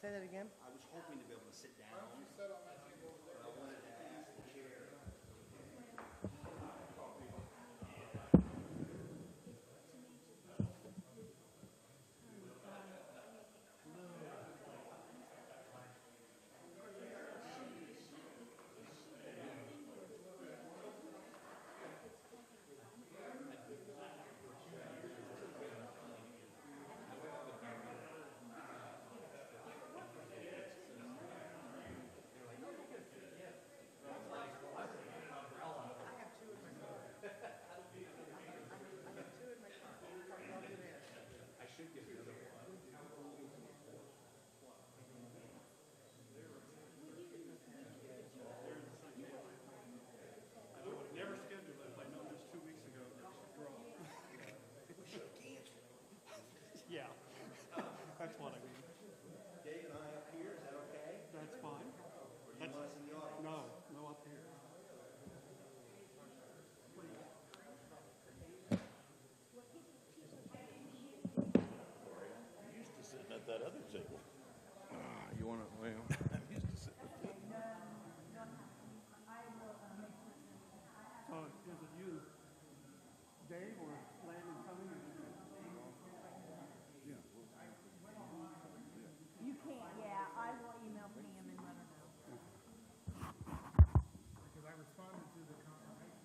Say that again? I was hoping to be able to sit down. Why don't you sit on that table over there? I wanted to ask the chair. Yeah, that's what I mean. Dave and I up here, is that okay? That's fine. Or do you want us in the audience? No up here. I'm used to sitting at that other table. You want to, well, I'm used to sitting at that. So is it you, Dave, or Landon coming? You can't, yeah, I will email Pam and let her know. Because I responded to the confirmation.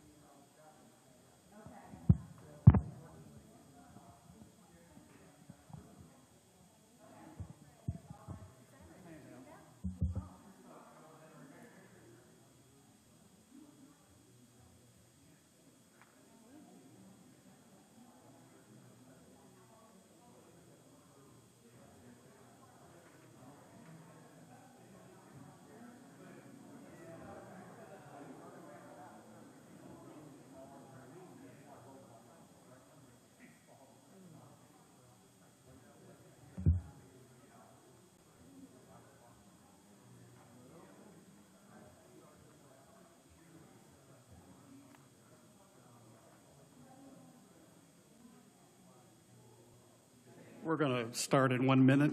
We're going to start in 1 minute.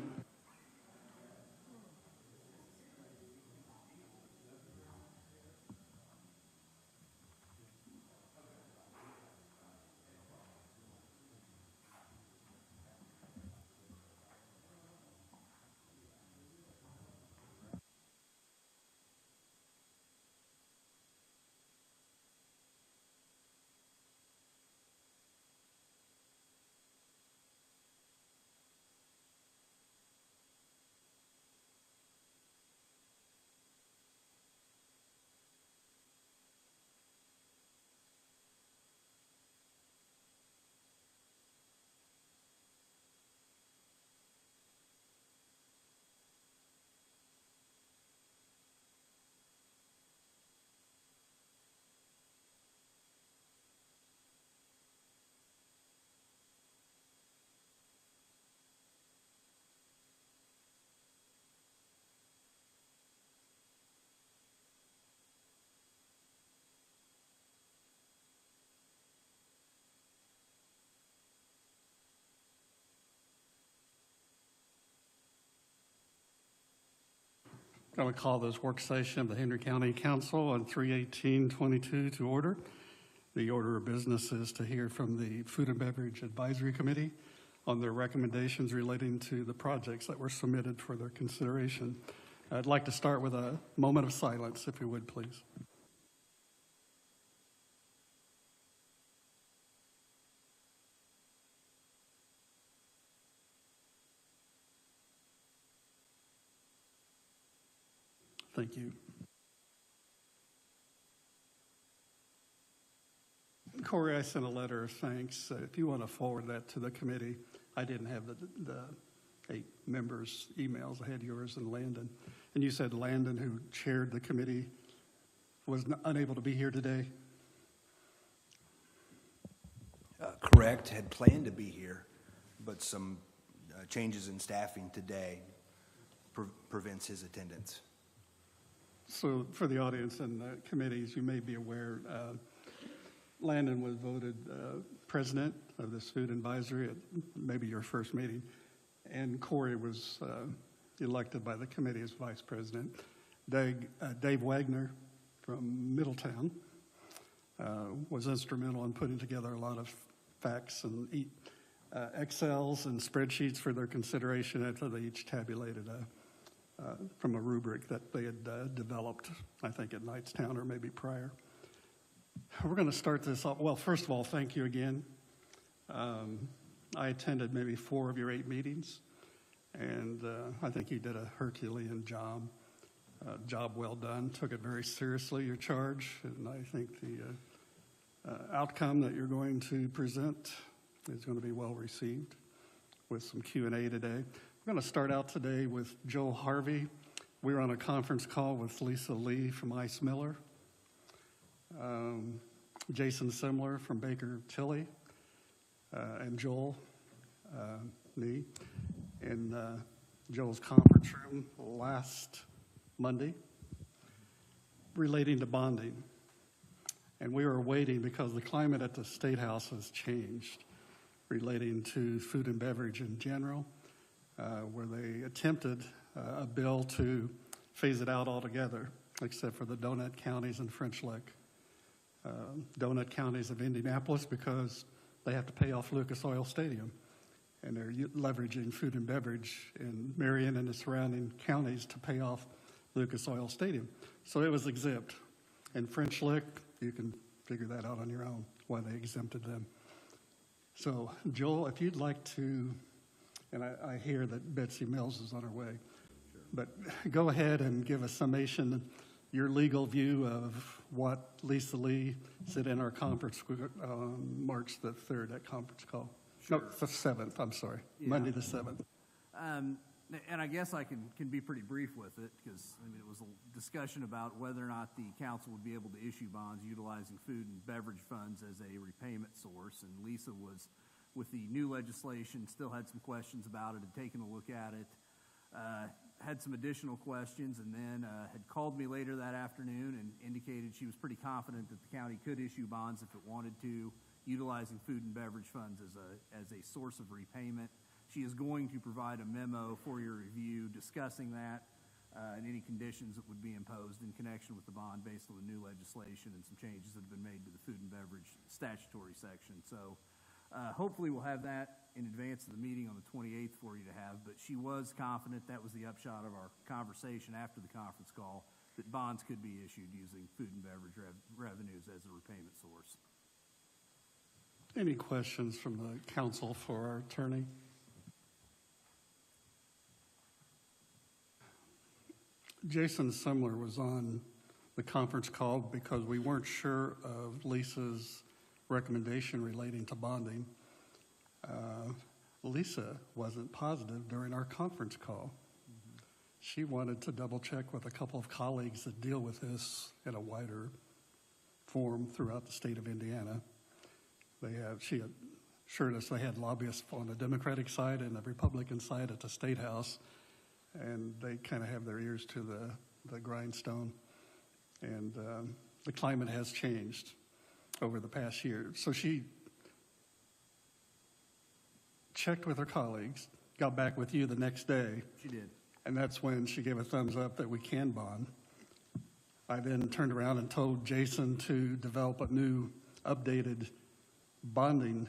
Going to call this work session of the Henry County Council on 3/18/22 to order. The order of business is to hear from the Food and Beverage Advisory Committee on their recommendations relating to the projects that were submitted for their consideration. I'd like to start with a moment of silence, if you would, please. Thank you. Corey, I sent a letter of thanks. If you want to forward that to the committee, I didn't have the 8 members' emails. I had yours and Landon. And you said Landon, who chaired the committee, was unable to be here today? Correct, had planned to be here, but some changes in staffing today prevents his attendance. So for the audience and the committees, you may be aware, Landon was voted president of this food advisory at maybe your first meeting, and Corey was elected by the committee as vice president. Dave Wagner from Middletown was instrumental in putting together a lot of facts and Excels and spreadsheets for their consideration after they each tabulated from a rubric that they had developed, I think at Knightstown or maybe prior. We're going to start this off. Well, first of all, thank you again. I attended maybe 4 of your 8 meetings, and I think you did a Herculean job. Job well done. Took it very seriously, your charge, and I think the outcome that you're going to present is going to be well received with some Q&A today. We're going to start out today with Joe Harvey. We were on a conference call with Lisa Lee from Ice Miller, Jason Simler from Baker Tilly, and Joel, me, in Joel's conference room last Monday relating to bonding. And we were waiting because the climate at the State House has changed relating to food and beverage in general, where they attempted a bill to phase it out altogether, except for the donut counties and French Lick. Donut counties of Indianapolis because they have to pay off Lucas Oil Stadium, and they're leveraging food and beverage in Marion and the surrounding counties to pay off Lucas Oil Stadium. So it was exempt. And French Lick, you can figure that out on your own, why they exempted them. So, Joel, if you'd like to, and I hear that Betsy Mills is on her way, but go ahead and give a summation, your legal view of what Lisa Lee said in our conference on March the 3rd, that conference call. Sure. No, the 7th, I'm sorry, yeah. Monday the 7th. And I guess I can be pretty brief with it because, I mean, it was a discussion about whether or not the council would be able to issue bonds utilizing food and beverage funds as a repayment source. And Lisa was, with the new legislation, still had some questions about it, had taken a look at it, had some additional questions, and then had called me later that afternoon and indicated she was pretty confident that the county could issue bonds if it wanted to, utilizing food and beverage funds as a source of repayment. She is going to provide a memo for your review discussing that and any conditions that would be imposed in connection with the bond based on the new legislation and some changes that have been made to the food and beverage statutory section. So hopefully we'll have that in advance of the meeting on the 28th for you to have, but she was confident, that was the upshot of our conversation after the conference call, that bonds could be issued using food and beverage revenues as a repayment source. Any questions from the council for our attorney? Jason Simler was on the conference call because we weren't sure of Lisa's recommendation relating to bonding. Lisa wasn't positive during our conference call. Mm-hmm. She wanted to double check with a couple of colleagues that deal with this in a wider form throughout the state of Indiana. She had assured us they had lobbyists on the Democratic side and the Republican side at the State House, and they kind of have their ears to the grindstone. And the climate has changed over the past year. So she checked with her colleagues, got back with you the next day. She did. And that's when she gave a thumbs up that we can bond. I then turned around and told Jason to develop a new updated bonding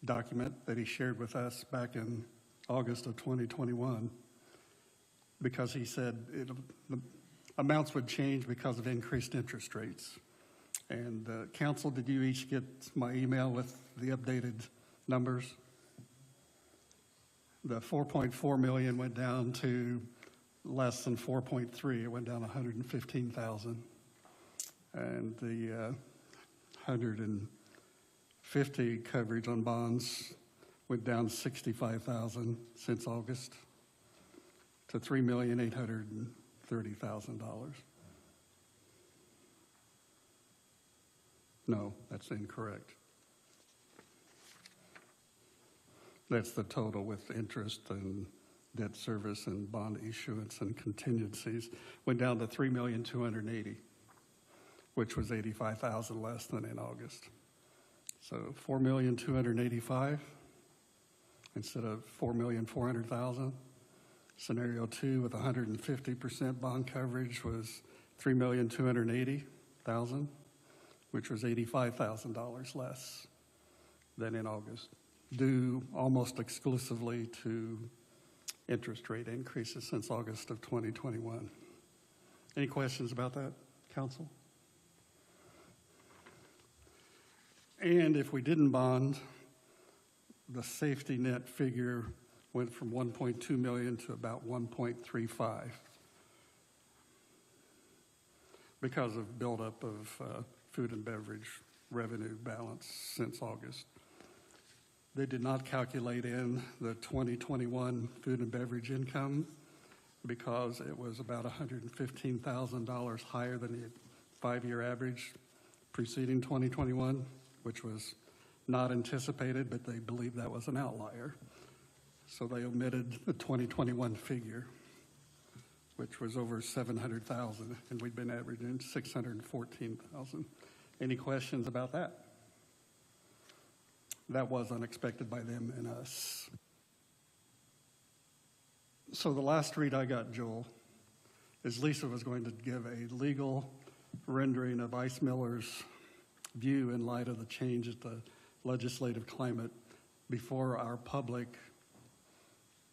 document that he shared with us back in August of 2021. Because he said the amounts would change because of increased interest rates. And council, did you each get my email with the updated numbers? The 4.4 million went down to less than 4.3. It went down 115,000. And the 150 coverage on bonds went down 65,000 since August to $3,830,000. No, that's incorrect. That's the total with interest and debt service and bond issuance and contingencies. Went down to $3,280,000, which was 85,000 less than in August. So $4,285,000 instead of $4,400,000. Scenario 2 with 150% bond coverage was $3,280,000, which was $85,000 less than in August, due almost exclusively to interest rate increases since August of 2021. Any questions about that, council? And if we didn't bond, the safety net figure went from 1.2 million to about 1.35 because of buildup of food and beverage revenue balance since August. They did not calculate in the 2021 food and beverage income because it was about $115,000 higher than the 5-year average preceding 2021, which was not anticipated, but they believed that was an outlier. So they omitted the 2021 figure, which was over 700,000, and we'd been averaging 614,000. Any questions about that? That was unexpected by them and us. So the last read I got, Joel, is Lisa was going to give a legal rendering of Ice Miller's view in light of the change at the legislative climate before our public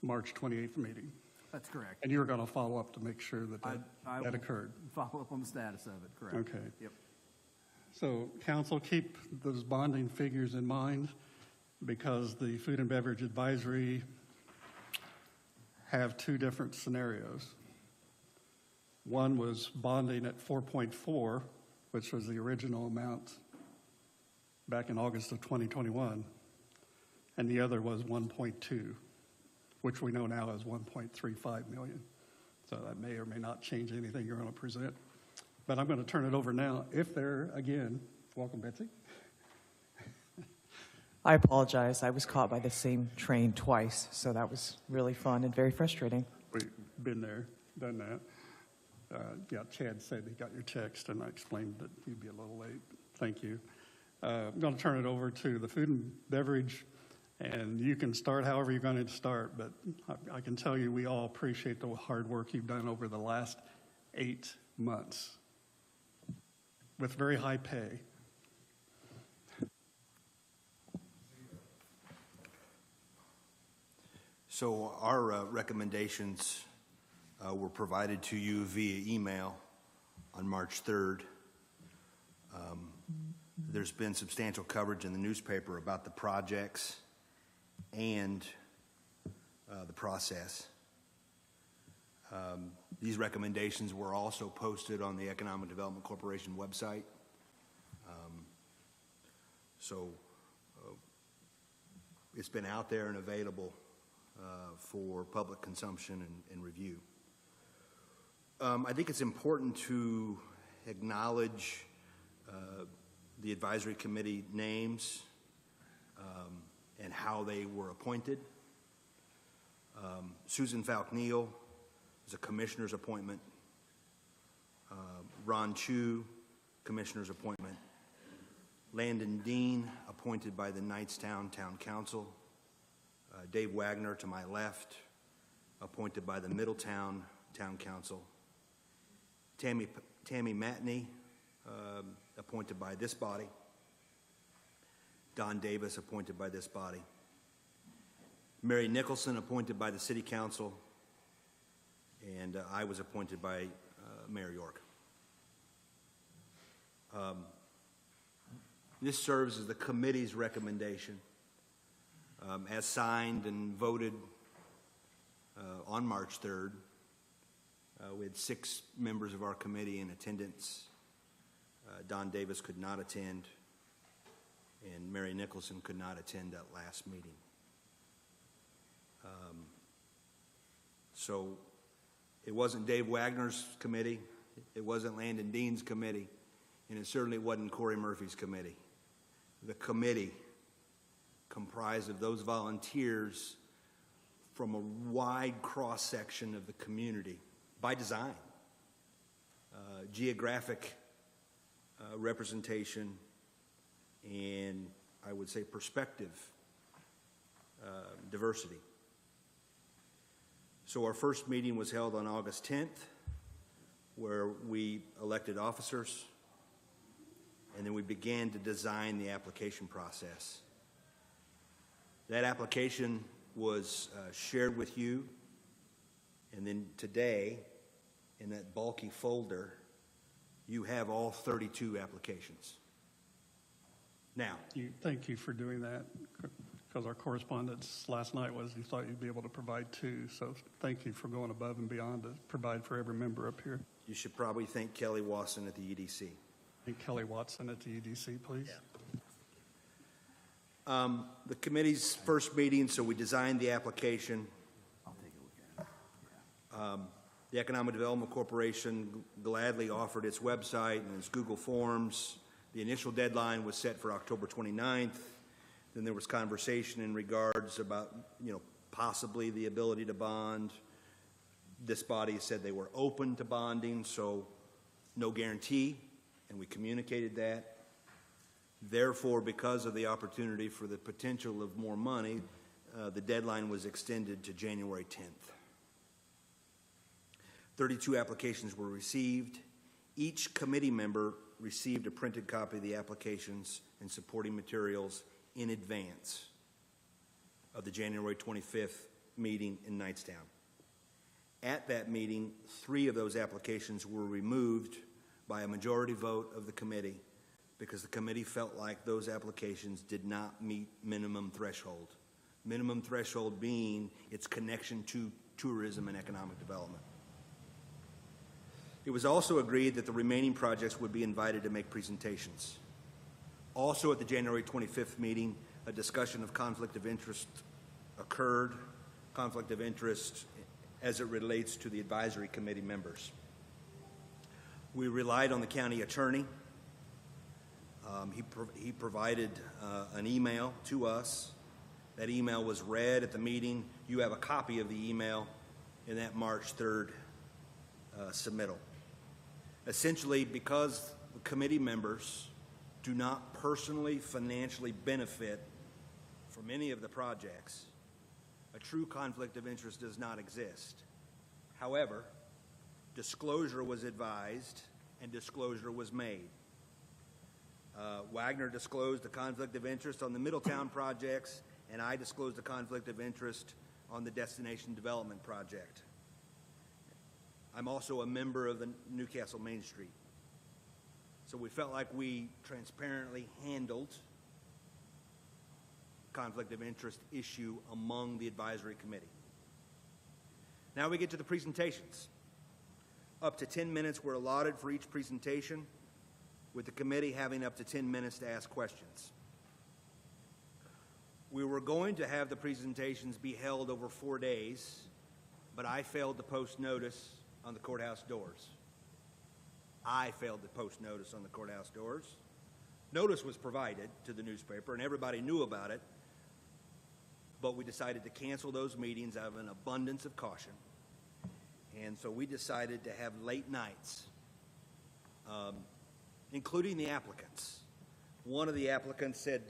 March 28th meeting. That's correct. And you were going to follow up to make sure that I that will occurred. Follow up on the status of it, correct. Okay. Yep. So council, keep those bonding figures in mind because the Food and Beverage Advisory have two different scenarios. One was bonding at 4.4, which was the original amount back in August of 2021, and the other was 1.2, which we know now is 1.35 million. So that may or may not change anything you're going to present. But I'm going to turn it over now. If there, again, welcome, Betsy. I apologize. I was caught by the same train twice, so that was really fun and very frustrating. We've been there, done that. Yeah, Chad said he got your text, and I explained that you'd be a little late. Thank you. I'm going to turn it over to the Food and Beverage, and you can start however you're going to start, but I can tell you we all appreciate the hard work you've done over the last 8 months with very high pay. So our recommendations were provided to you via email on March 3rd. There's been substantial coverage in the newspaper about the projects and the process. These recommendations were also posted on the Economic Development Corporation website. So it's been out there and available for public consumption and review. I think it's important to acknowledge the advisory committee names and how they were appointed. Susan Falk-Neal is a commissioner's appointment. Ron Chu, commissioner's appointment. Landon Dean, appointed by the Knightstown Town Council. Dave Wagner, to my left, appointed by the Middletown Town Council. Tammy Matney, appointed by this body. Don Davis, appointed by this body. Mary Nicholson, appointed by the City Council. And I was appointed by Mayor York. This serves as the committee's recommendation. As signed and voted on March 3rd, we had 6 members of our committee in attendance. Don Davis could not attend, and Mary Nicholson could not attend that last meeting. So it wasn't Dave Wagner's committee, it wasn't Landon Dean's committee, and it certainly wasn't Corey Murphy's committee. The committee comprised of those volunteers from a wide cross-section of the community by design. Geographic representation and, I would say, perspective, diversity. So our first meeting was held on August 10th, where we elected officers, and then we began to design the application process. That application was shared with you, and then today, in that bulky folder, you have all 32 applications. Now, Thank you for doing that, because our correspondence last night was you thought you'd be able to provide 2. So thank you for going above and beyond to provide for every member up here. you should probably thank Kelly Wasson at the EDC. And Kelly Watson at the EDC, please. The committee's first meeting, so we designed the application. I'll take a look at it. The Economic Development Corporation gladly offered its website and its Google Forms. The initial deadline was set for October 29th. Then there was conversation in regards about, possibly the ability to bond. This body said they were open to bonding, so no guarantee, and we communicated that. Therefore, because of the opportunity for the potential of more money, the deadline was extended to January 10th. 32 applications were received. Each committee member received a printed copy of the applications and supporting materials in advance of the January 25th meeting in Knightstown. At that meeting, 3 of those applications were removed by a majority vote of the committee because the committee felt like those applications did not meet minimum threshold. Minimum threshold being its connection to tourism and economic development. It was also agreed that the remaining projects would be invited to make presentations. Also at the January 25th meeting, a discussion of conflict of interest occurred, conflict of interest as it relates to the advisory committee members. We relied on the county attorney. He provided an email to us. That email was read at the meeting. You have a copy of the email in that March 3rd submittal. Essentially, because the committee members do not personally financially benefit from any of the projects, a true conflict of interest does not exist. However, disclosure was advised and disclosure was made. Wagner disclosed a conflict of interest on the Middletown projects, and I disclosed a conflict of interest on the Destination Development Project. I'm also a member of the Newcastle Main Street. So we felt like we transparently handled conflict of interest issue among the advisory committee. Now we get to the presentations. Up to 10 minutes were allotted for each presentation, with the committee having up to 10 minutes to ask questions. We were going to have the presentations be held over 4 days, but I failed to post notice on the courthouse doors. I failed to post notice on the courthouse doors. Notice was provided to the newspaper, and everybody knew about it, but we decided to cancel those meetings out of an abundance of caution. And so we decided to have late nights, including the applicants. One of the applicants said,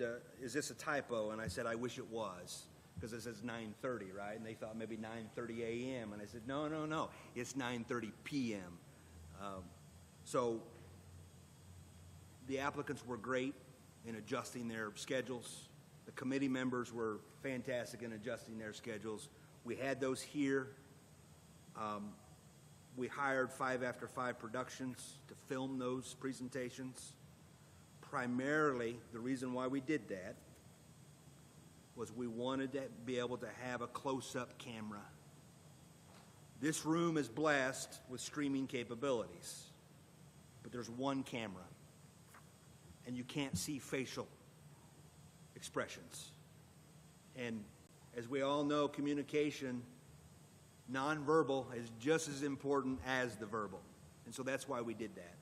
is this a typo? And I said, I wish it was, because it says 9:30, right? And they thought maybe 9:30 a.m. And I said, no, it's 9:30 p.m. So the applicants were great in adjusting their schedules. The committee members were fantastic in adjusting their schedules. We had those here. We hired 5 After 5 Productions to film those presentations. Primarily, the reason why we did that was we wanted to be able to have a close-up camera. This room is blessed with streaming capabilities, but there's one camera, and you can't see facial expressions. And as we all know, communication, nonverbal, is just as important as the verbal. And so that's why we did that.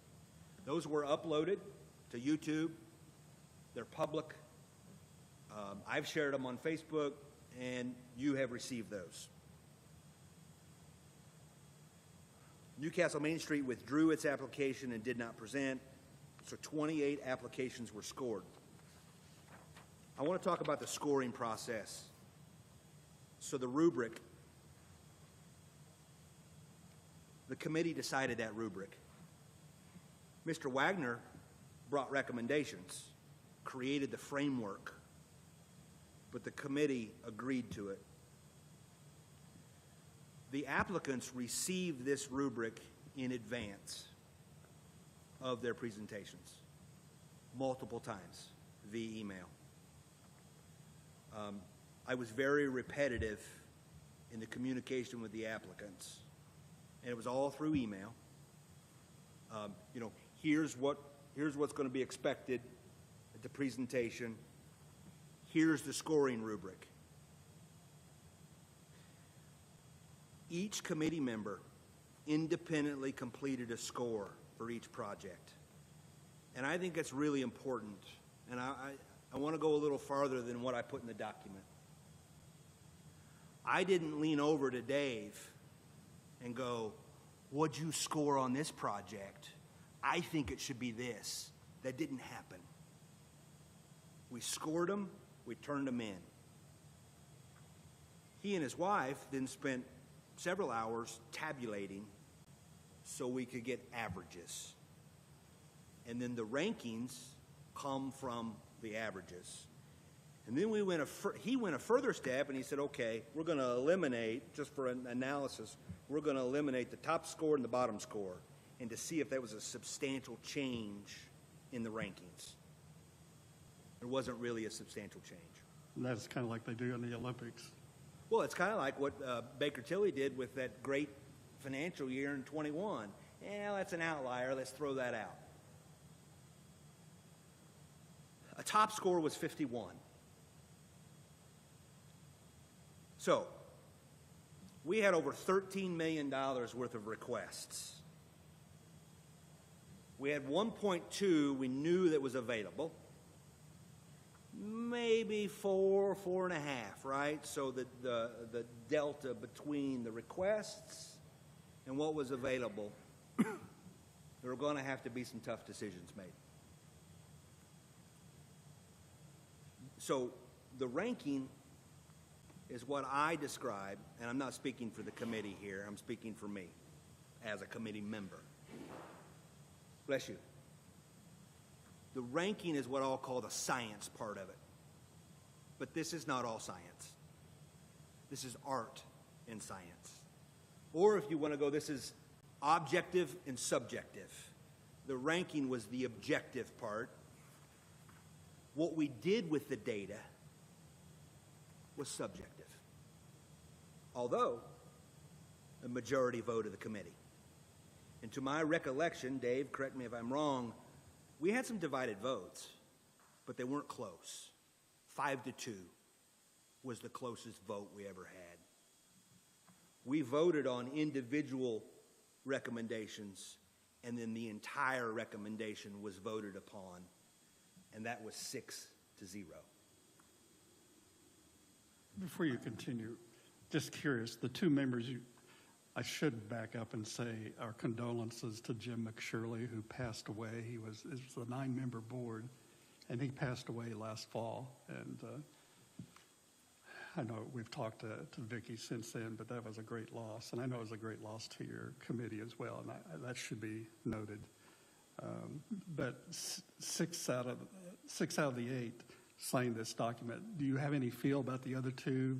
Those were uploaded to YouTube. They're public. I've shared them on Facebook, and you have received those. Newcastle Main Street withdrew its application and did not present, so 28 applications were scored. I want to talk about the scoring process. So the rubric The committee decided that rubric. Mr. Wagner brought recommendations, created the framework, but the committee agreed to it. The applicants received this rubric in advance of their presentations, multiple times via email. I was very repetitive in the communication with the applicants, and it was all through email. Here's what's going to be expected at the presentation. Here's the scoring rubric. Each committee member independently completed a score for each project. And I think that's really important. And I want to go a little farther than what I put in the document. I didn't lean over to Dave and go, "What'd you score on this project? I think it should be this." That didn't happen. We scored them, we turned them in. He and his wife then spent several hours tabulating so we could get averages. And then the rankings come from the averages. And then he went a further step and he said, okay, we're going to eliminate, just for an analysis, we're going to eliminate the top score and the bottom score, and to see if that was a substantial change in the rankings. There wasn't really a substantial change. And that's kind of like they do in the Olympics. Well, it's kind of like what Baker Tilly did with that great financial year in 21. Yeah, that's an outlier. Let's throw that out. A top score was 51. So, we had over $13 million worth of requests. We had 1.2 we knew that was available. Maybe 4.5, right? So the delta between the requests and what was available, there are going to have to be some tough decisions made. So the ranking is what I describe, and I'm not speaking for the committee here, I'm speaking for me as a committee member. Bless you. The ranking is what I'll call the science part of it. But this is not all science. This is art and science. Or if you want to go, this is objective and subjective. The ranking was the objective part. What we did with the data was subjective. Although, a majority vote of the committee. And to my recollection, Dave, correct me if I'm wrong, we had some divided votes, but they weren't close. 5-2 was the closest vote we ever had. We voted on individual recommendations, and then the entire recommendation was voted upon, and that was 6-0. Before you continue, just curious, the two members, I should back up and say our condolences to Jim McShirley, who passed away. It was a 9-member board, and he passed away last fall. And I know we've talked to Vicki since then, but that was a great loss. And I know it was a great loss to your committee as well, and that should be noted. But six out of the 8 signed this document. Do you have any feel about the other 2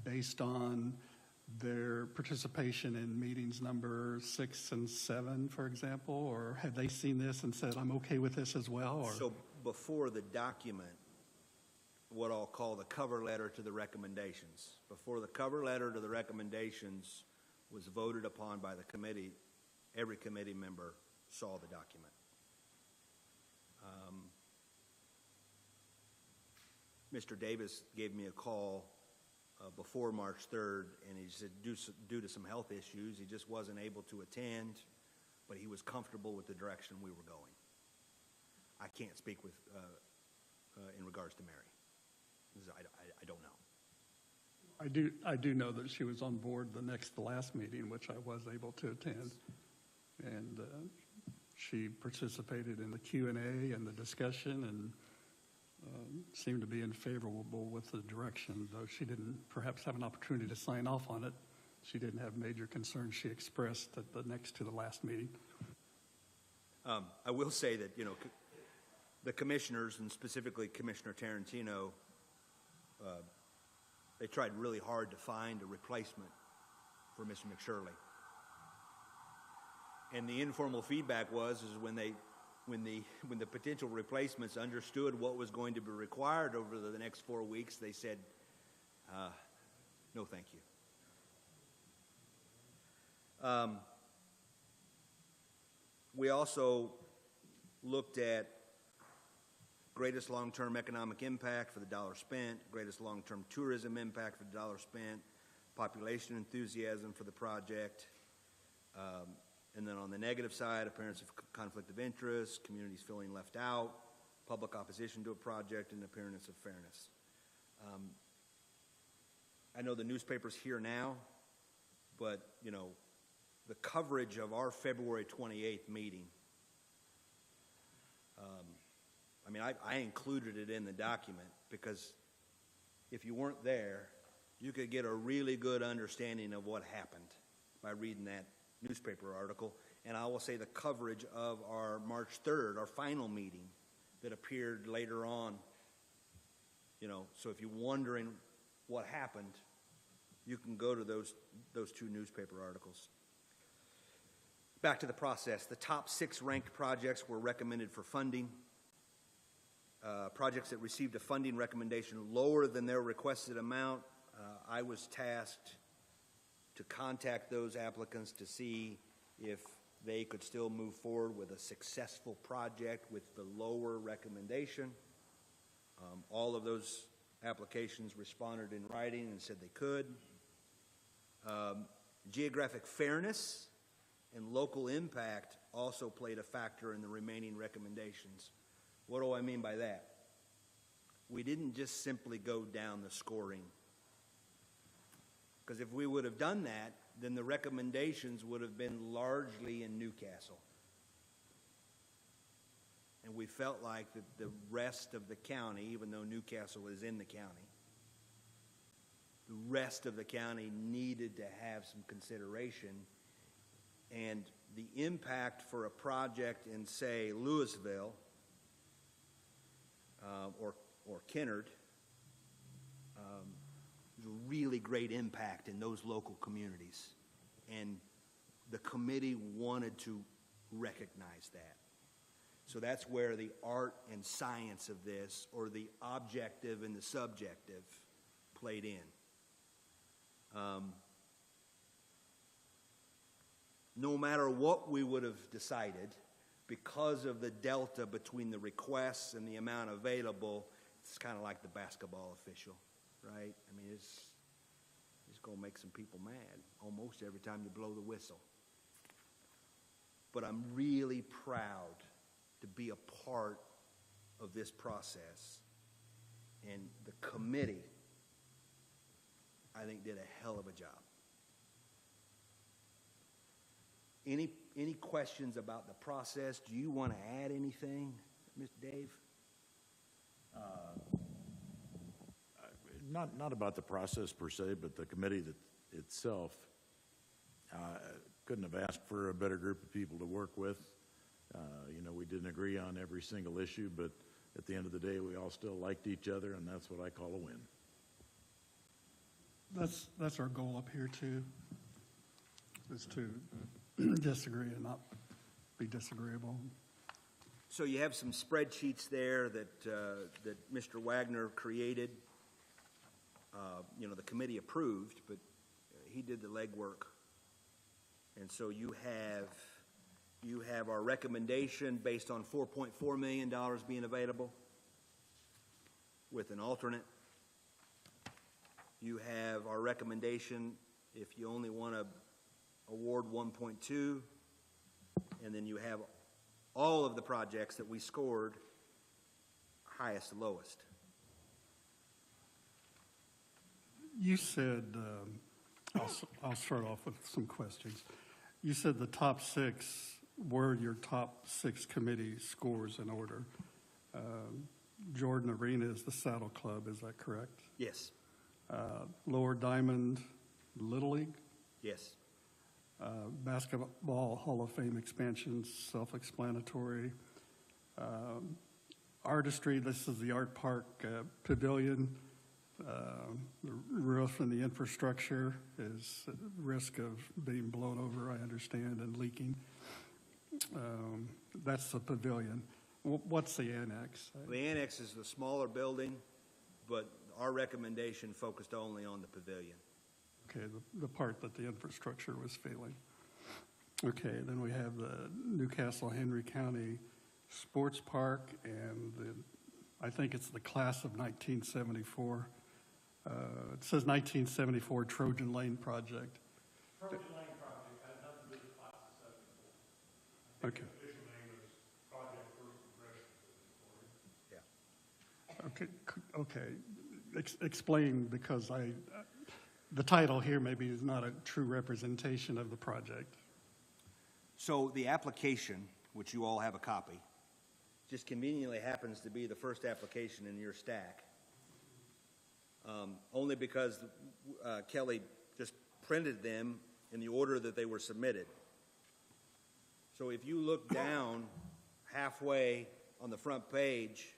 based on their participation in meetings number 6 and 7, for example? Or have they seen this and said, I'm okay with this as well? Or? So before the document, what I'll call the cover letter to the recommendations, before the cover letter to the recommendations was voted upon by the committee, every committee member saw the document. Mr. Davis gave me a call before March 3rd, and he said due to some health issues, he just wasn't able to attend, but he was comfortable with the direction we were going. I can't speak with in regards to Mary. I don't know. I do know that she was on board the last meeting, which I was able to attend, and she participated in the Q&A and the discussion, and seemed to be favorable with the direction, though she didn't perhaps have an opportunity to sign off on it. she didn't have major concerns she expressed at the next to the last meeting. I will say that, the commissioners, and specifically Commissioner Tarantino, they tried really hard to find a replacement for Mr. McShirley. And the informal feedback was when the potential replacements understood what was going to be required over the next 4 weeks, they said, no, thank you. We also looked at greatest long-term economic impact for the dollar spent, greatest long-term tourism impact for the dollar spent, population enthusiasm for the project, and then on the negative side, appearance of conflict of interest, communities feeling left out, public opposition to a project, and appearance of fairness. I know the newspaper's here now, but, the coverage of our February 28th meeting, I included it in the document because if you weren't there, you could get a really good understanding of what happened by reading that newspaper article. And I will say the coverage of our March 3rd, our final meeting that appeared later on, so if you're wondering what happened, you can go to those two newspaper articles. Back to the process. The top 6 ranked projects were recommended for funding. Projects that received a funding recommendation lower than their requested amount, I was tasked to contact those applicants to see if they could still move forward with a successful project with the lower recommendation. All of those applications responded in writing and said they could. Geographic fairness and local impact also played a factor in the remaining recommendations. What do I mean by that? We didn't just simply go down the scoring. Because if we would have done that, then the recommendations would have been largely in Newcastle. And we felt like that the rest of the county, even though Newcastle is in the county, the rest of the county needed to have some consideration. And the impact for a project in, say, Louisville or Kennard, there's a really great impact in those local communities. And the committee wanted to recognize that. So that's where the art and science of this, or the objective and the subjective, played in. No matter what we would have decided, because of the delta between the requests and the amount available, it's kind of like the basketball official, right? It's going to make some people mad almost every time you blow the whistle. But I'm really proud to be a part of this process. And the committee, I think, did a hell of a job. Any questions about the process? Do you want to add anything, Mr. Dave? Not about the process per se, but the committee itself. Couldn't have asked for a better group of people to work with. We didn't agree on every single issue, but at the end of the day, we all still liked each other, and that's what I call a win. That's our goal up here too, is to disagree and not be disagreeable. So you have some spreadsheets there that Mr. Wagner created. The committee approved, but he did the legwork. And so you have our recommendation based on $4.4 million being available with an alternate. You have our recommendation if you only want to award 1.2, and then you have all of the projects that we scored highest to lowest. You said, I'll start off with some questions. You said the top 6 were your top 6 committee scores in order. Jordan Arena is the Saddle Club, is that correct? Yes. Lower Diamond, Little League? Yes. Basketball Hall of Fame expansions, self-explanatory. Artistry, this is the Art Park Pavilion. The roof and the infrastructure is at risk of being blown over, I understand, and leaking. That's the pavilion. What's the annex? The annex is the smaller building, but our recommendation focused only on the pavilion. Okay, the part that the infrastructure was failing. Okay, then we have the Newcastle Henry County Sports Park and I think it's the class of 1974. It says 1974 Trojan Lane project. Trojan Lane project has nothing to do with the class of 74. Okay. The official name is Project First Progression. Okay. Explain, because the title here maybe is not a true representation of the project. So the application, which you all have a copy, just conveniently happens to be the first application in your stack. Only because Kelly just printed them in the order that they were submitted. So if you look down halfway on the front page,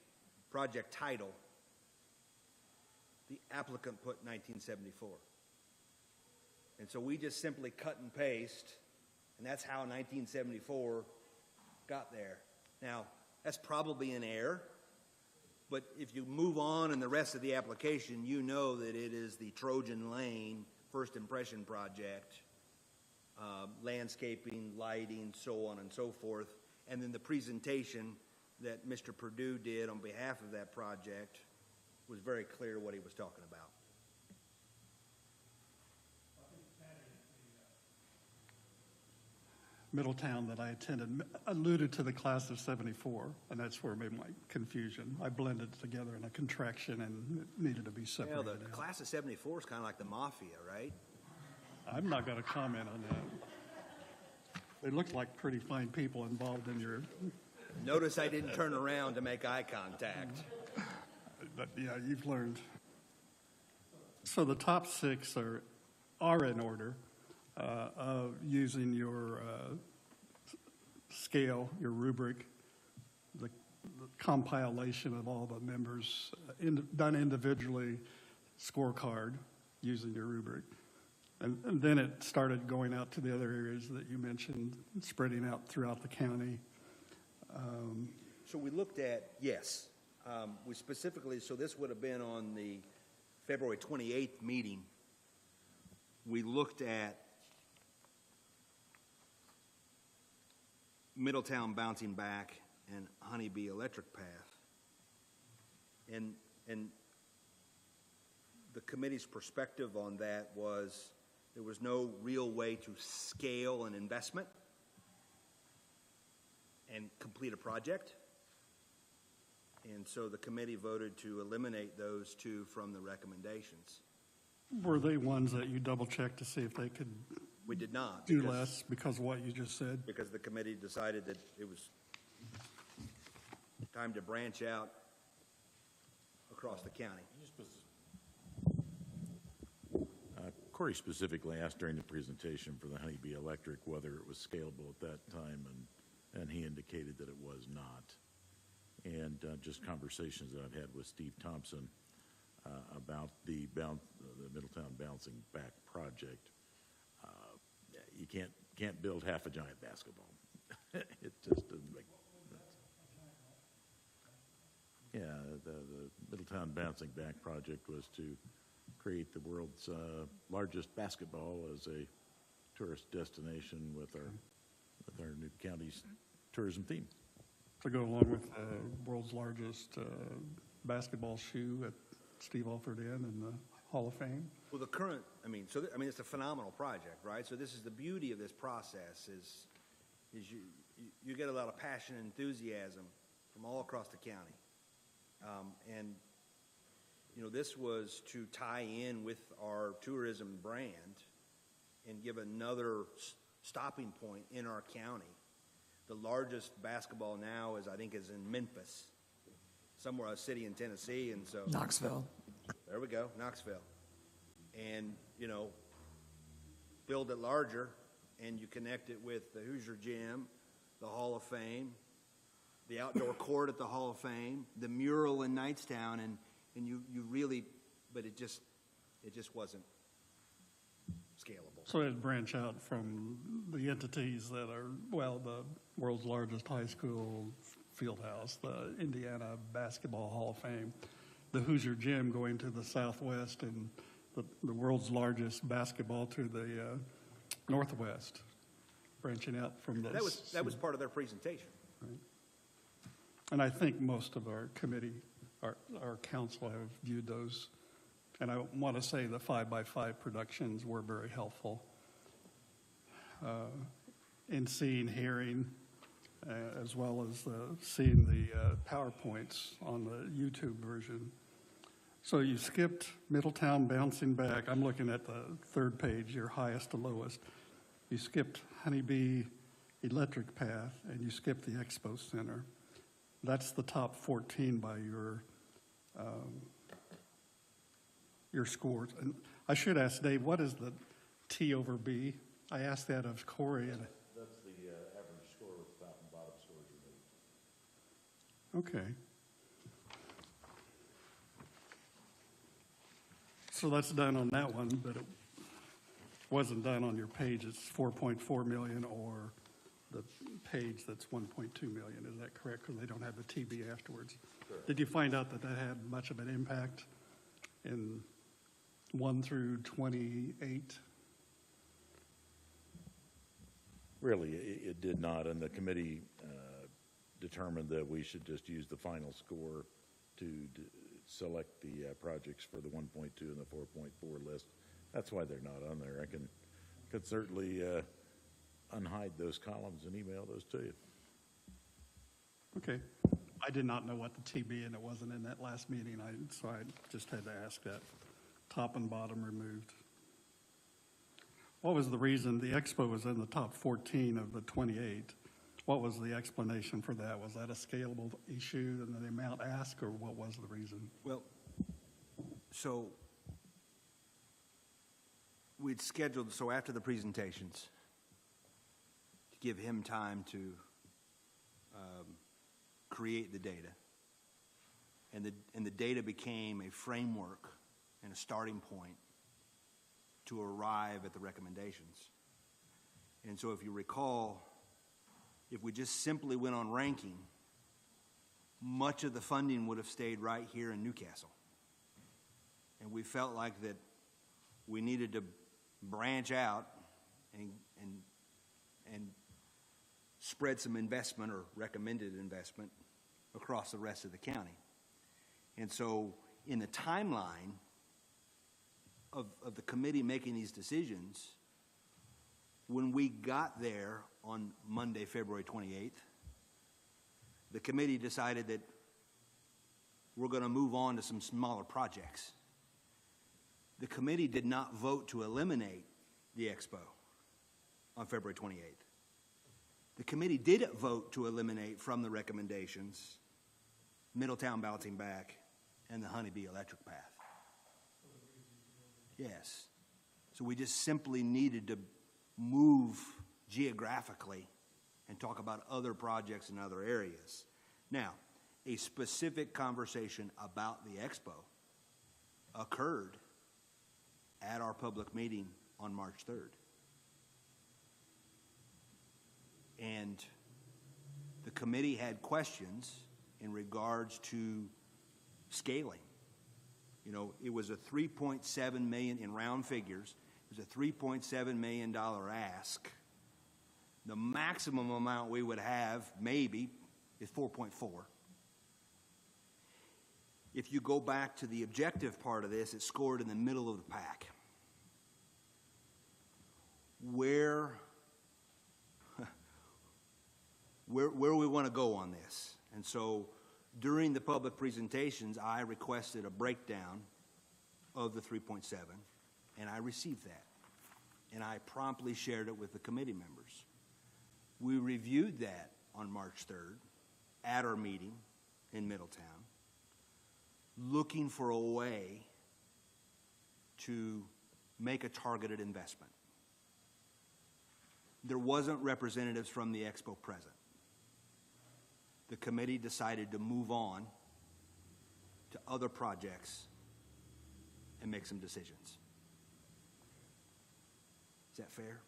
project title, the applicant put 1974. And so we just simply cut and paste, and that's how 1974 got there. Now, that's probably an error, but if you move on in the rest of the application, you know that it is the Trojan Lane First Impression Project, landscaping, lighting, so on and so forth, and then the presentation that Mr. Perdue did on behalf of that project was very clear what he was talking about. Middletown that I attended alluded to the class of 74, and that's where I made my confusion. I blended it together in a contraction and it needed to be separated. Well, the out. class of 74 is kind of like the mafia, right? I'm not going to comment on that. They looked like pretty fine people involved in your, Notice I didn't turn around to make eye contact. but yeah, you've learned. So the top six are in order. Of using your scale, your rubric, the compilation of all the members, done individually, scorecard, using your rubric. And then it started going out to the other areas that you mentioned, spreading out throughout the county. So we looked at, yes, we specifically, so this would have been on the February 28th meeting. We looked at Middletown Bouncing Back and Honeybee Electric Path. And the committee's perspective on that was there was no real way to scale an investment and complete a project. And so the committee voted to eliminate those two from the recommendations. Were they ones that you double-checked to see if they could We did not. do less because of what you just said? Because the committee decided that it was time to branch out across the county. Corey specifically asked during the presentation for the Honeybee Electric whether it was scalable at that time, and he indicated that it was not. And just conversations that I've had with Steve Thompson about the Middletown Bouncing Back project, you can't build half a giant basketball. It just doesn't make sense. Yeah, the Middletown Bouncing Back project was to create the world's largest basketball as a tourist destination with our new county's tourism theme. To go along with the world's largest basketball shoe at Steve Alford Inn in the Hall of Fame. Well, the current, it's a phenomenal project, right? So this is the beauty of this process is you get a lot of passion and enthusiasm from all across the county. And, this was to tie in with our tourism brand and give another stopping point in our county. The largest basketball now is in Memphis, somewhere a city in Tennessee, and so Knoxville. there we go, Knoxville. And build it larger, and you connect it with the Hoosier Gym, the Hall of Fame, the outdoor court at the Hall of Fame, the mural in Knightstown, and you really, but it just wasn't scalable. So it'd branch out from the entities that are, well, the world's largest high school field house, the Indiana Basketball Hall of Fame, the Hoosier Gym going to the southwest, and the world's largest basketball to the northwest, branching out from those. That was part of their presentation. Right. And I think most of our committee, our council have viewed those. And I want to say the 5x5 productions were very helpful in seeing, hearing, as well as seeing the PowerPoints on the YouTube version. So you skipped Middletown bouncing back. I'm looking at the third page, your highest to lowest. You skipped Honeybee Electric Path, and you skipped the Expo Center. That's the top 14 by your scores. And I should ask Dave, what is the T over B? I asked that of Corey. And That's the average score with top and bottom scores removed. okay. So that's done on that one, but it wasn't done on your page. It's 4.4 million, or the page that's 1.2 million. Is that correct? Because they don't have the TB afterwards. Correct. Did you find out that had much of an impact in 1 through 28? Really, it did not, and the committee determined that we should just use the final score to select the projects for the 1.2 and the 4.4 list. That's why they're not on there. I could certainly unhide those columns and email those to you. Okay. I did not know what the TB, and it wasn't in that last meeting, so I just had to ask that. Top and bottom removed. What was the reason the Expo was in the top 14 of the 28? What was the explanation for that? Was that a scalable issue and the amount asked, or what was the reason? Well, so we'd scheduled, so after the presentations, to give him time to create the data. And the data became a framework and a starting point to arrive at the recommendations. And so if you recall, if we just simply went on ranking, much of the funding would have stayed right here in Newcastle. And we felt like that we needed to branch out and spread some investment or recommended investment across the rest of the county. And so in the timeline of the committee making these decisions, when we got there on Monday, February 28th, the committee decided that we're going to move on to some smaller projects. The committee did not vote to eliminate the expo on February 28th. The committee did vote to eliminate from the recommendations Middletown Bouncing Back and the Honeybee Electric Path. Yes. So we just simply needed to move geographically and talk about other projects in other areas. Now, a specific conversation about the expo occurred at our public meeting on March 3rd. And the committee had questions in regards to scaling. You know, it was a $3.7 million, in round figures, it was a $3.7 million ask. The maximum amount we would have, maybe, is 4.4. If you go back to the objective part of this, it scored in the middle of the pack. Where we want to go on this. And so during the public presentations, I requested a breakdown of the 3.7, and I received that. And I promptly shared it with the committee members. We reviewed that on March 3rd at our meeting in Middletown, looking for a way to make a targeted investment. There wasn't representatives from the expo present. The committee decided to move on to other projects and make some decisions. Is that fair?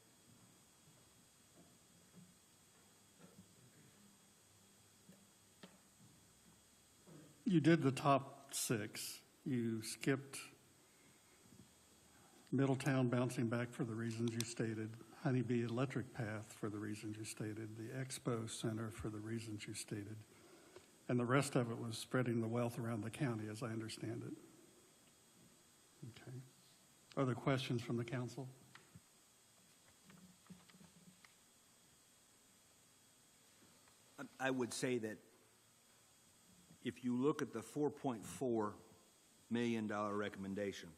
You did the top 6. You skipped Middletown bouncing back for the reasons you stated, Honeybee Electric Path for the reasons you stated, the Expo Center for the reasons you stated, and the rest of it was spreading the wealth around the county, as I understand it. Okay. Other questions from the council? I would say that if you look at the $4.4 million recommendation,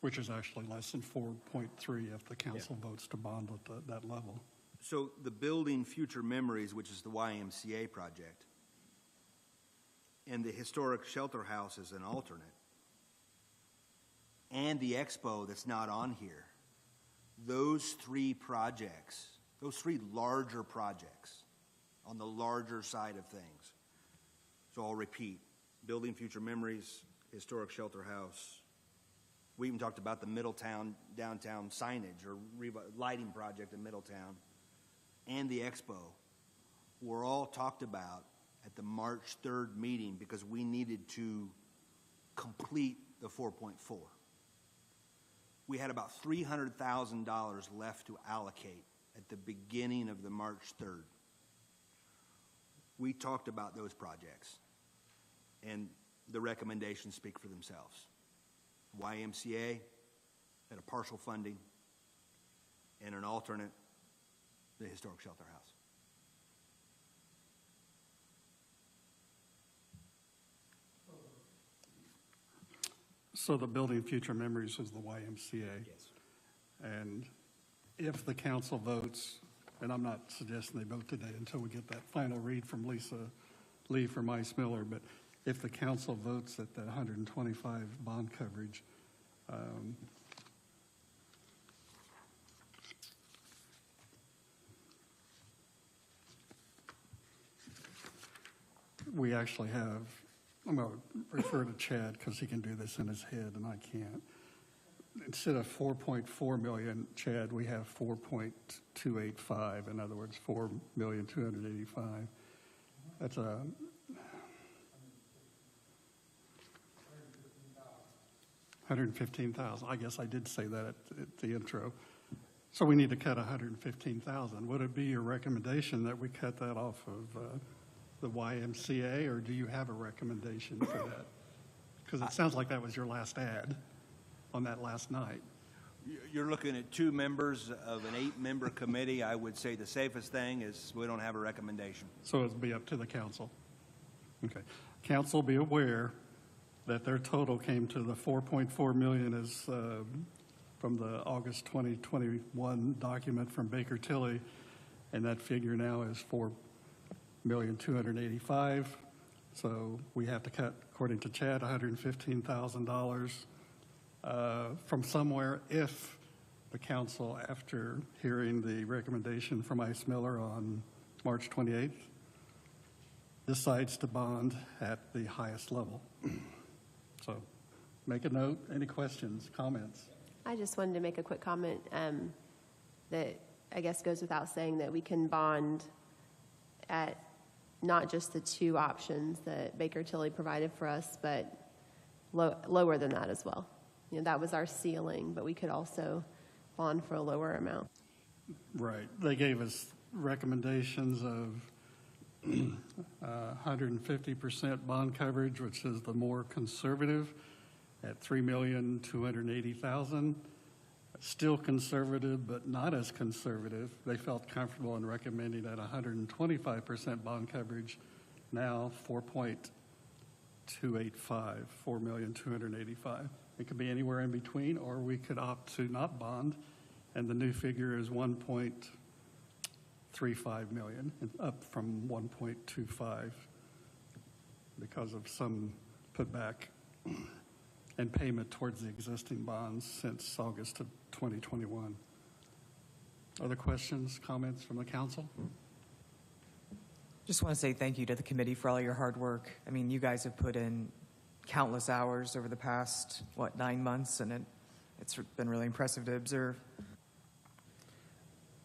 Which is actually less than 4.3 if the council votes to bond at that level. so the Building Future Memories, which is the YMCA project, and the Historic Shelter House as an alternate, and the Expo that's not on here, those 3 projects, those 3 larger projects on the larger side of things. So I'll repeat, Building Future Memories, Historic Shelter House. We even talked about the Middletown downtown signage or lighting project in Middletown, and the Expo were all talked about at the March 3rd meeting because we needed to complete the 4.4. We had about $300,000 left to allocate at the beginning of the March 3rd. We talked about those projects, and the recommendations speak for themselves. YMCA at a partial funding, and an alternate, the Historic Shelter House. So the Building Future Memories is the YMCA. Yes. And if the council votes, and I'm not suggesting they vote today until we get that final read from Lisa Lee from Ice Miller, but if the council votes at that 125 bond coverage, we actually have, I'm going to refer to Chad because he can do this in his head and I can't. Instead of 4.4 million, Chad, we have 4.285. In other words, 4,285,000. That's a 115,000. I guess I did say that at the intro. So we need to cut 115,000. Would it be your recommendation that we cut that off of the YMCA, or do you have a recommendation for that? Because it sounds like that was your last ad on that last night. You're looking at 2 members of an 8-member committee. I would say the safest thing is we don't have a recommendation. So it'll be up to the council. Okay. Council, be aware that their total came to the 4.4 million is from the August 2021 document from Baker Tilly, and that figure now is 4,285,000. So we have to cut, according to Chad, $115,000 from somewhere if the council, after hearing the recommendation from Ice Miller on March 28th, decides to bond at the highest level. So make a note. Any questions, comments? I just wanted to make a quick comment that I guess goes without saying that we can bond at not just the 2 options that Baker Tilly provided for us, but lower than that as well. You know, that was our ceiling, but we could also bond for a lower amount. Right. They gave us recommendations of 150% bond coverage, which is the more conservative, at $3,280,000. Still conservative, but not as conservative. They felt comfortable in recommending at 125% bond coverage, now 4.285. It could be anywhere in between, or we could opt to not bond, and the new figure is 1.35 million, up from 1.25 because of some putback and payment towards the existing bonds since August of 2021. Other questions, comments from the council? Just want to say thank you to the committee for all your hard work. I mean, you guys have put in countless hours over the past, 9 months, and it's been really impressive to observe.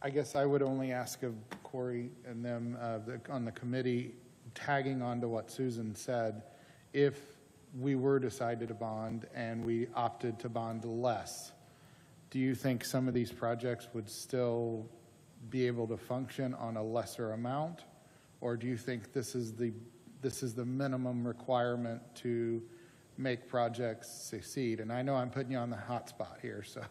I guess I would only ask of Corey and them on the committee, tagging on to what Susan said, if we were decided to bond and we opted to bond less, do you think some of these projects would still be able to function on a lesser amount? Or do you think this is the minimum requirement to make projects succeed? And I know I'm putting you on the hot spot here, so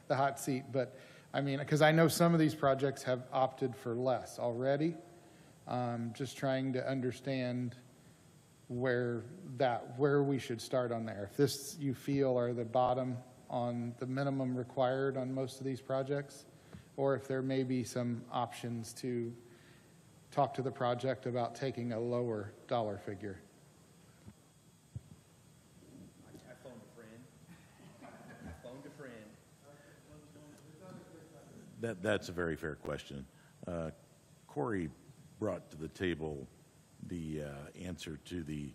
the hot seat, but I mean, because I know some of these projects have opted for less already. Just trying to understand where we should start on there. If this you feel are the bottom on the minimum required on most of these projects, or if there may be some options to talk to the project about taking a lower dollar figure. I phoned a friend. That's a very fair question. Corey brought to the table the answer to the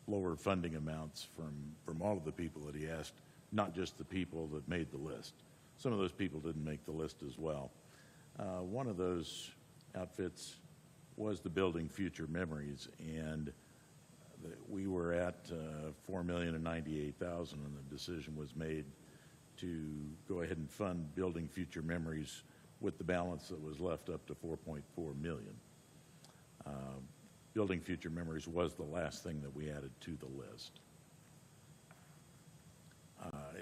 lower funding amounts from all of the people that he asked, not just the people that made the list. Some of those people didn't make the list as well. One of those outfits was the Building Future Memories, and we were at $4,098,000, and the decision was made to go ahead and fund Building Future Memories with the balance that was left up to $4.4 million. Building Future Memories was the last thing that we added to the list.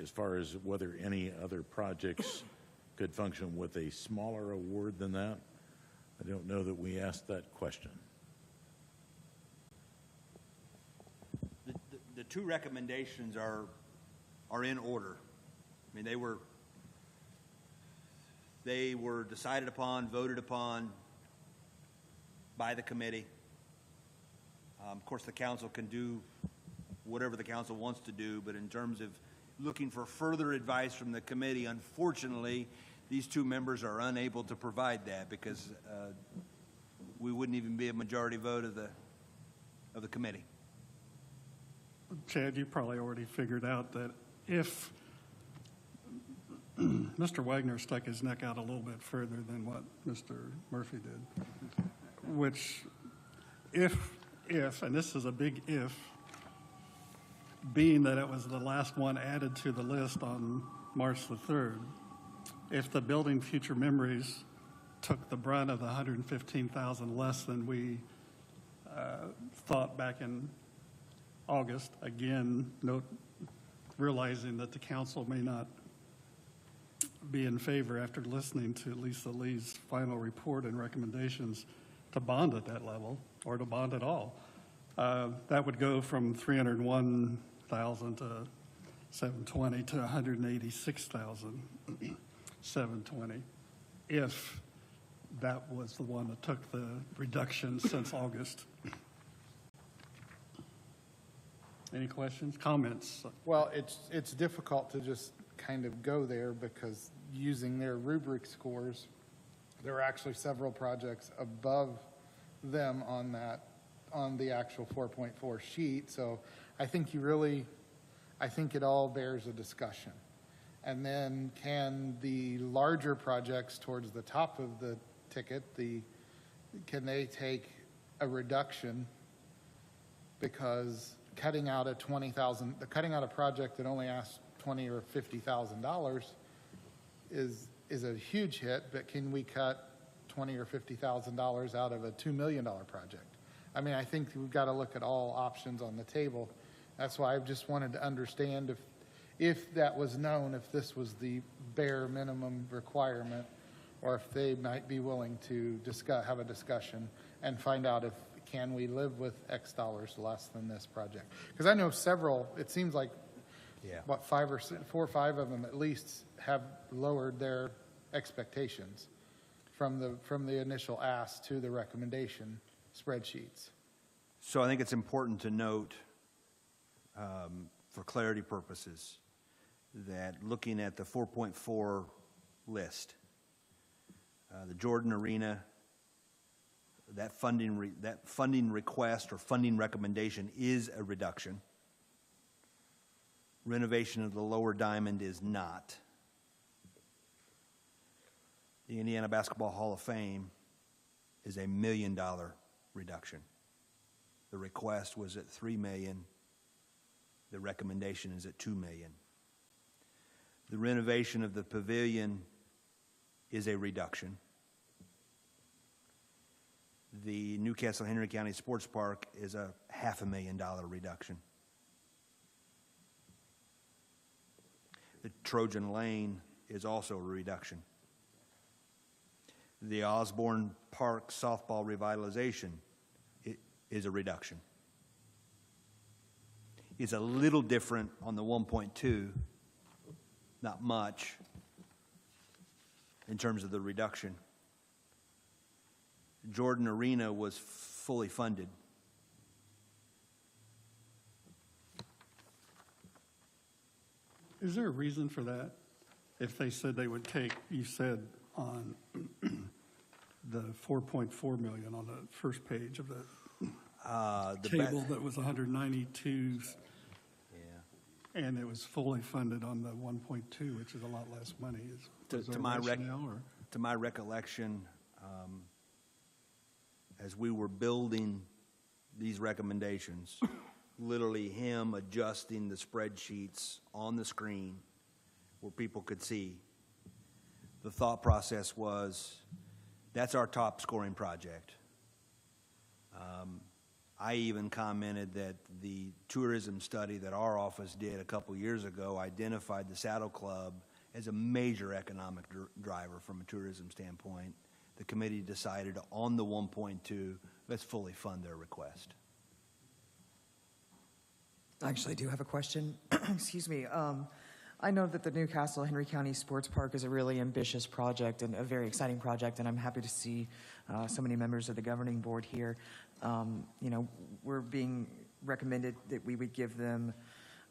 As far as whether any other projects could function with a smaller award than that, I don't know that we asked that question. The two recommendations are in order. I mean, they were decided upon, voted upon by the committee. Of course, the council can do whatever the council wants to do, but in terms of looking for further advice from the committee, unfortunately, these two members are unable to provide that because we wouldn't even be a majority vote of the committee. Chad, you probably already figured out that if Mr. Wagner stuck his neck out a little bit further than what Mr. Murphy did, which if, and this is a big if, being that it was the last one added to the list on March the 3rd, if the Building Future Memories took the brunt of the $115,000 less than we thought back in August, again, realizing that the council may not be in favor after listening to Lisa Lee's final report and recommendations to bond at that level or to bond at all. That would go from $301,000 to $720,000 to $186,720 if that was the one that took the reduction since August. Any questions, comments? Well, it's difficult to just kind of go there because using their rubric scores, there are actually several projects above them on the actual 4.4 sheet. So I think it all bears a discussion. And then can the larger projects towards the top of the ticket, can they take a reduction because cutting out a project that only asks $20,000 or $50,000 is a huge hit, but can we cut $20,000 or $50,000 out of a $2 million project? I mean, I think we've got to look at all options on the table. That's why I just wanted to understand if that was known, if this was the bare minimum requirement, or if they might be willing to have a discussion and find out if can we live with X dollars less than this project. Because I know several, it seems like, what, 4 or 5 of them at least have lowered their expectations from the initial ask to the recommendation spreadsheets. So I think it's important to note, for clarity purposes, that looking at the 4.4 list, The Jordan Arena, that funding request or funding recommendation is a reduction. Renovation of the lower diamond is not. The Indiana Basketball Hall of Fame is a $1 million reduction. The request was at $3 million. The recommendation is at $2 million. The renovation of the pavilion is a reduction. The Newcastle Henry County Sports Park is a $500,000 reduction. The Trojan Lane is also a reduction. The Osborne Park softball revitalization is a reduction. It's a little different on the 1.2, not much in terms of the reduction. Jordan Arena was fully funded. Is there a reason for that? If they said they would take, you said on the 4.4 million on the first page of the table that was 192, and it was fully funded on the 1.2, which is a lot less money. To my recollection, as we were building these recommendations, literally him adjusting the spreadsheets on the screen where people could see, the thought process was, that's our top scoring project. I even commented that the tourism study that our office did a couple years ago identified the Saddle Club as a major economic driver from a tourism standpoint. The committee decided on the 1.2, let's fully fund their request. I actually do have a question. Excuse me. I know that the Newcastle Henry County Sports Park is a really ambitious project and a very exciting project, and I'm happy to see so many members of the governing board here. We're being recommended that we would give them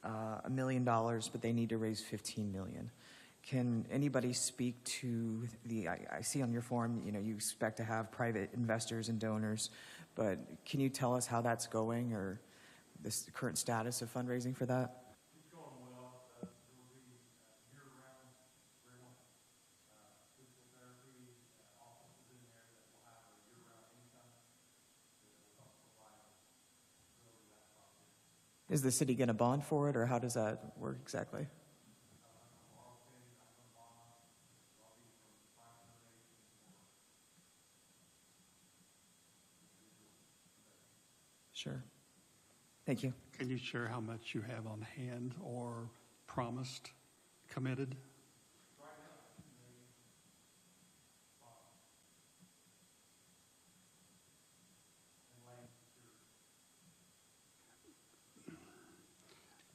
$1 million, but they need to raise $15 million. Can anybody speak to I see on your form, you expect to have private investors and donors, but can you tell us how that's going or the current status of fundraising for that? It's going well. There will be year-round, physical therapy offices in there that will have a year-round income that will help provide really that project. Is the city going to bond for it, or how does that work exactly? Sure. Thank you. Can you share how much you have on hand or promised, committed?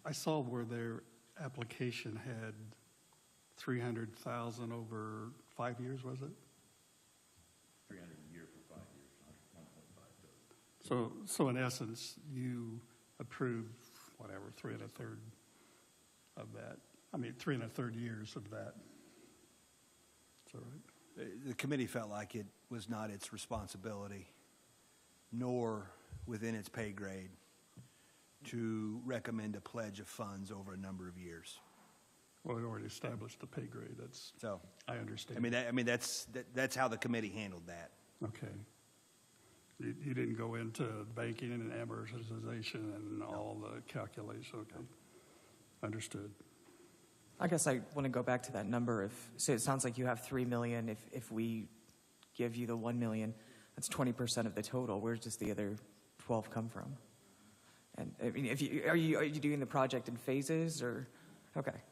I saw where their application had 300,000 over 5 years, was it? 300 a year for 5 years, 1.5 total. So in essence, you approved, whatever, 3 1/3 of that. 3 1/3 years of that. Is that right? The committee felt like it was not its responsibility, nor within its pay grade, to recommend a pledge of funds over a number of years. Well, we already established the pay grade. So I understand. That's how the committee handled that. Okay. You didn't go into banking and amortization and all the calculations. Okay. Understood. I guess I want to go back to that number. So it sounds like you have $3 million. If we give you the $1 million, that's 20% of the total. Where does the other 12 come from? And are you doing the project in phases or? Okay.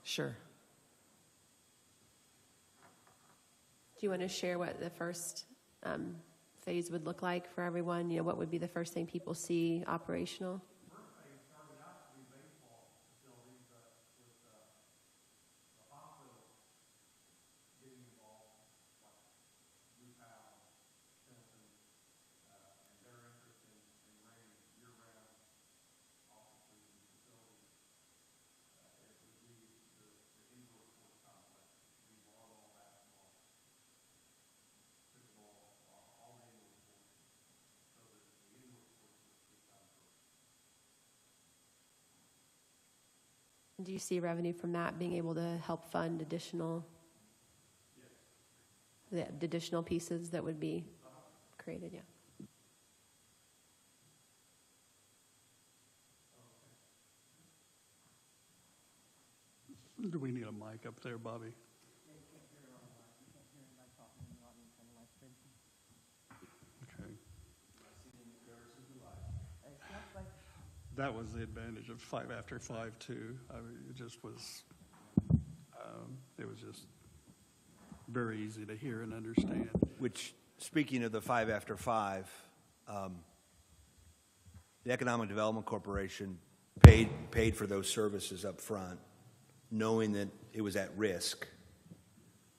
Sure. Do you want to share what the first phase would look like for everyone? What would be the first thing people see operational? First phase started out to be baseball facilities, but with the hospital getting involved, like Blue Pal, Simpson, and their interest in running year-round offices and facilities, it would be the indoor sports complex. We bought all that Do you see revenue from that being able to help fund additional, the additional pieces that would be created? Yeah. Do we need a mic up there, Bobby? Okay. That was the advantage of 5 after 5 too. I mean, it just was, it was just very easy to hear and understand. Which, speaking of the 5 after 5, the Economic Development Corporation paid for those services up front, knowing that it was at risk.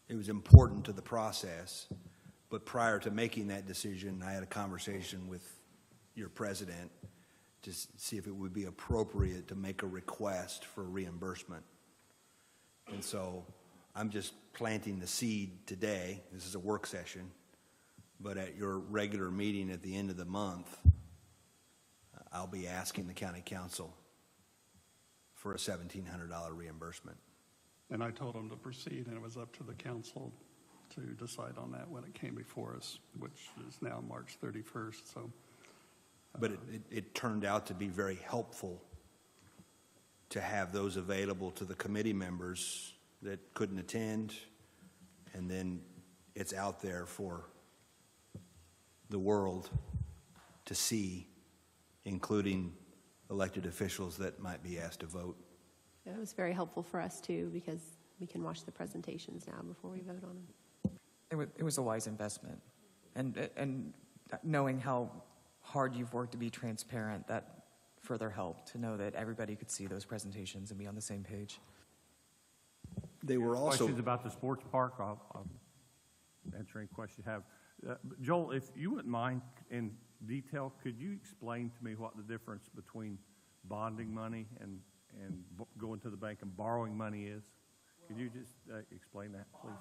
It was important to the process, but prior to making that decision, I had a conversation with your president to see if it would be appropriate to make a request for reimbursement. And so I'm just planting the seed today. This is a work session, but at your regular meeting at the end of the month, I'll be asking the county council for a $1,700 reimbursement. And I told them to proceed, and it was up to the council to decide on that when it came before us, which is now March 31st, so. But it turned out to be very helpful to have those available to the committee members that couldn't attend, and then it's out there for the world to see, including elected officials that might be asked to vote. It was very helpful for us too, because we can watch the presentations now before we vote on them. It was a wise investment. And knowing how hard you've worked to be transparent, that further helped to know that everybody could see those presentations and be on the same page. They were also Questions about the sports park, I'll answer any questions you have. Joel, if you wouldn't mind in detail, could you explain to me what the difference between bonding money and going to the bank and borrowing money is? Could you just explain that, please?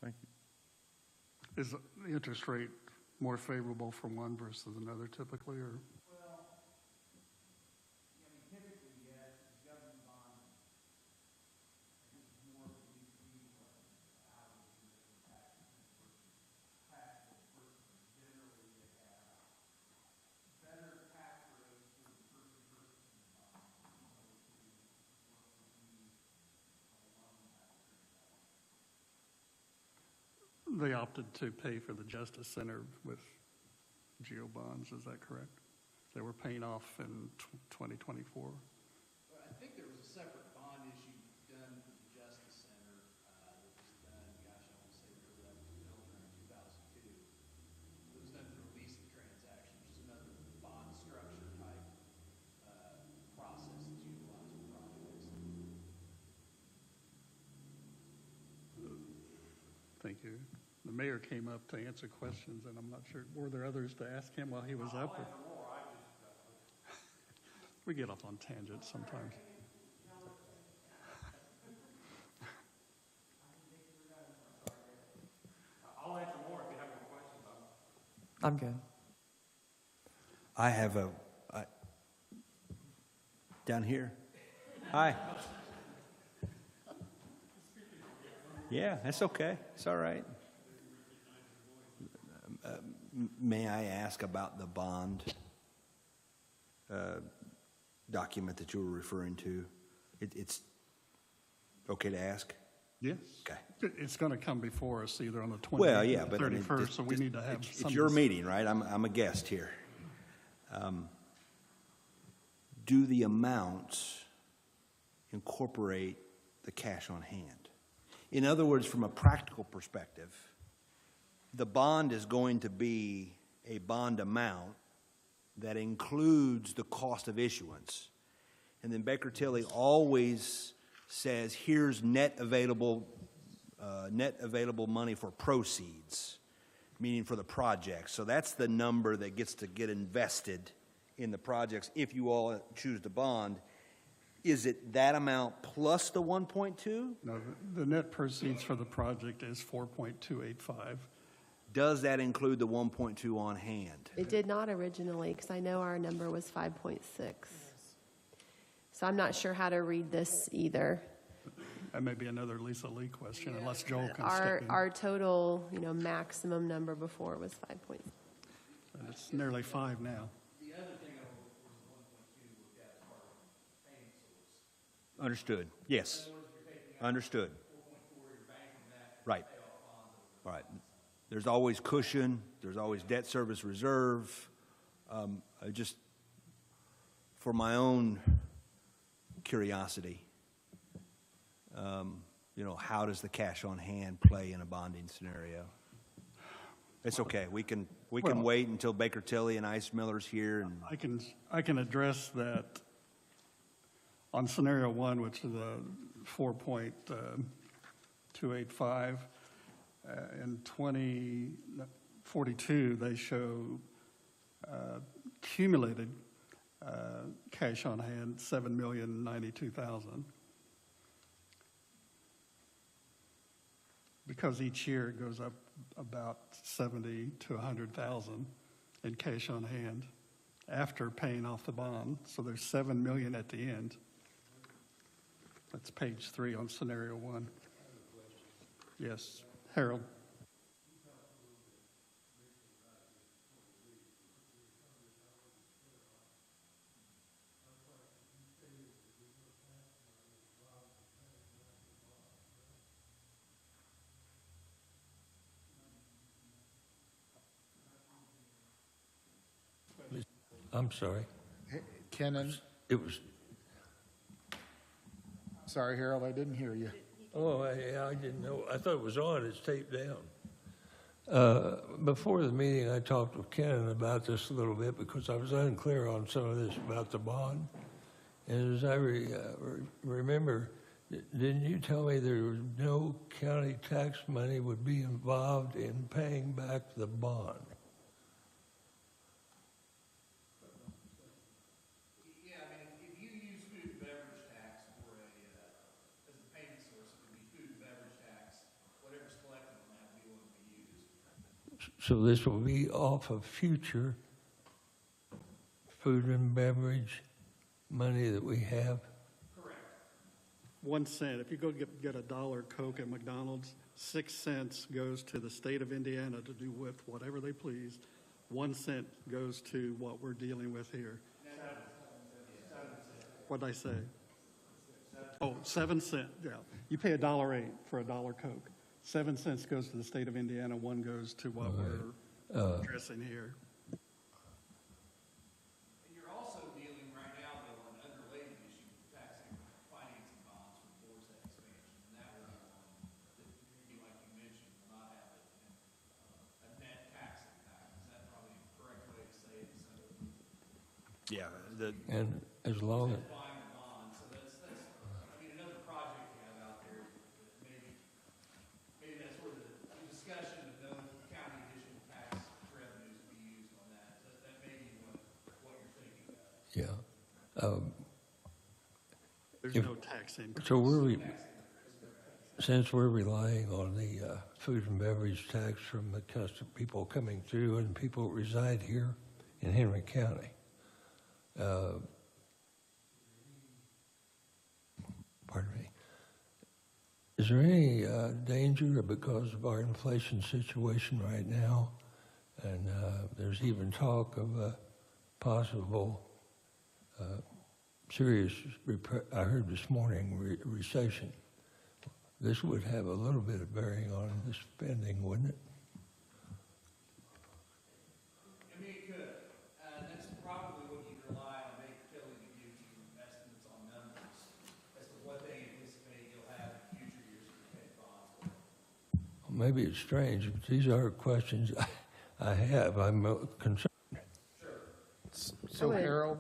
Thank you. Is the interest rate more favorable for one versus another typically, or? They opted to pay for the Justice Center with GO bonds, is that correct? They were paying off in 2024. Well, I think there was a separate bond issue done for the Justice Center that was done, gosh, I want to say that was built around 2002. It was done to release the transaction, which is another bond structure type process that's utilized for projects. Thank you. The mayor came up to answer questions, and I'm not sure, were there others to ask him while he was up? Or? We get off on tangents sometimes. I'll answer more if you have any questions. I'm good. I have down here. Hi. Yeah, that's okay. It's all right. May I ask about the bond document that you were referring to? It's okay to ask? Yes. Okay. It's going to come before us either on the 20th Well, yeah, or the but I mean, 31st, so we need to have some. It's your meeting, right? I'm a guest here. Do the amounts incorporate the cash on hand? In other words, from a practical perspective, the bond is going to be a bond amount that includes the cost of issuance. And then Baker Tilly always says, here's net available money for proceeds, meaning for the project. So that's the number that gets to get invested in the projects if you all choose to bond. Is it that amount plus the 1.2? No, the net proceeds for the project is 4.285. Does that include the 1.2 on hand? It did not originally, because I know our number was 5.6. So I'm not sure how to read this either. That may be another Lisa Lee question, unless Joel can Our, step in. our total, maximum number before was 5.6. And it's nearly 5 now. The other thing I was the 1.2 looked at as part of payment source. Understood. Yes. Understood. 4.4, you're banking that. Right. Pay off bonds over. All right. There's always cushion. There's always debt service reserve. I just, for my own curiosity, how does the cash on hand play in a bonding scenario? It's okay. We can Well- wait until Baker Tilly and Ice Miller's here. And I can address that on scenario 1, which is the 4.285. In 2042, they show accumulated cash on hand, $7,092,000. Because each year it goes up about 70 to 100,000 in cash on hand after paying off the bond. So there's $7 million at the end. That's page 3 on scenario 1. Yes, Harold. I'm sorry. Kenan, It was, sorry, Harold, I didn't hear you. I didn't know. I thought it was on. It's taped down. Before the meeting, I talked with Ken about this a little bit because I was unclear on some of this about the bond. And as I remember, didn't you tell me there was no county tax money would be involved in paying back the bond? Yeah, I mean, if you use food and beverage tax for as a payment source, it would be food and beverage tax. Whatever's collected on that would be what we use. So this will be off of future food and beverage money that we have? Correct. 1 cent. If you go get a $1 Coke at McDonald's, 6 cents goes to the state of Indiana to do with whatever they please. 1 cent goes to what we're dealing with here. What'd I say? Oh, 7 cents. Yeah. You pay $1.08 for a $1 Coke. 7 cents goes to the state of Indiana. 1 goes to what we're addressing here. And you're also dealing right now, though, on an unrelated issue with taxing financing bonds for Boar's expansion. And that will be like you mentioned, will not have a net tax impact. Is that probably the correct way to say it? So yeah, And as long as, buying a bond, so that's, another project you have out there, that maybe that's where the discussion of no county additional tax revenues be used on that. That may be what you're thinking about. yeah. There's If- no tax increase. So since we're relying on the food and beverage tax from the people coming through and people who reside here in Henry County, pardon me, is there any danger because of our inflation situation right now, and there's even talk of a possible serious, I heard this morning, recession. This would have a little bit of bearing on the spending, wouldn't it? I mean, it could. That's probably what you'd rely on Baker Tilly to give you estimates on numbers as to what they anticipate you'll have in future years for pay bonds. Well, maybe it's strange, but these are questions I have. I'm concerned. So Harold,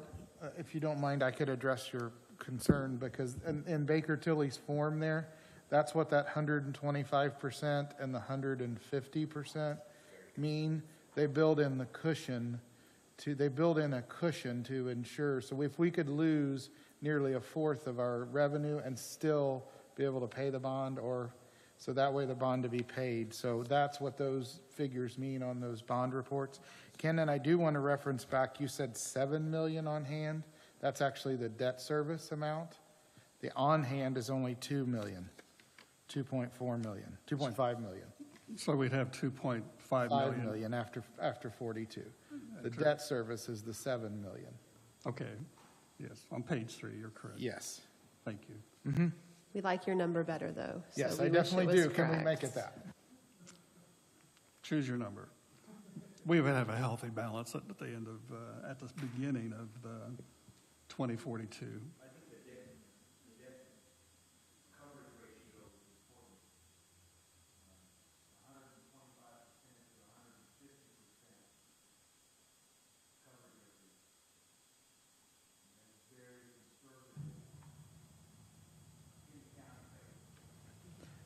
if you don't mind, I could address your concerned because in Baker Tilly's form there, that's what that 125% and the 150% mean. They build in a cushion to ensure. So if we could lose nearly a fourth of our revenue and still be able to pay the bond, so that way the bond to be paid. So that's what those figures mean on those bond reports. Ken, and I do want to reference back, you said 7 million on hand. That's actually the debt service amount. The on hand is only 2 million, 2.4 million, 2.5 million. So we'd have 2.5 5 million. million after 42. The debt service is the 7 million. Okay, yes, on page 3, you're correct. Yes. Thank you. We like your number better, though. so Yes, we I wish it definitely was do. Can we make correct. it that? Choose your number. We would have a healthy balance at the end of, at the beginning of 2042.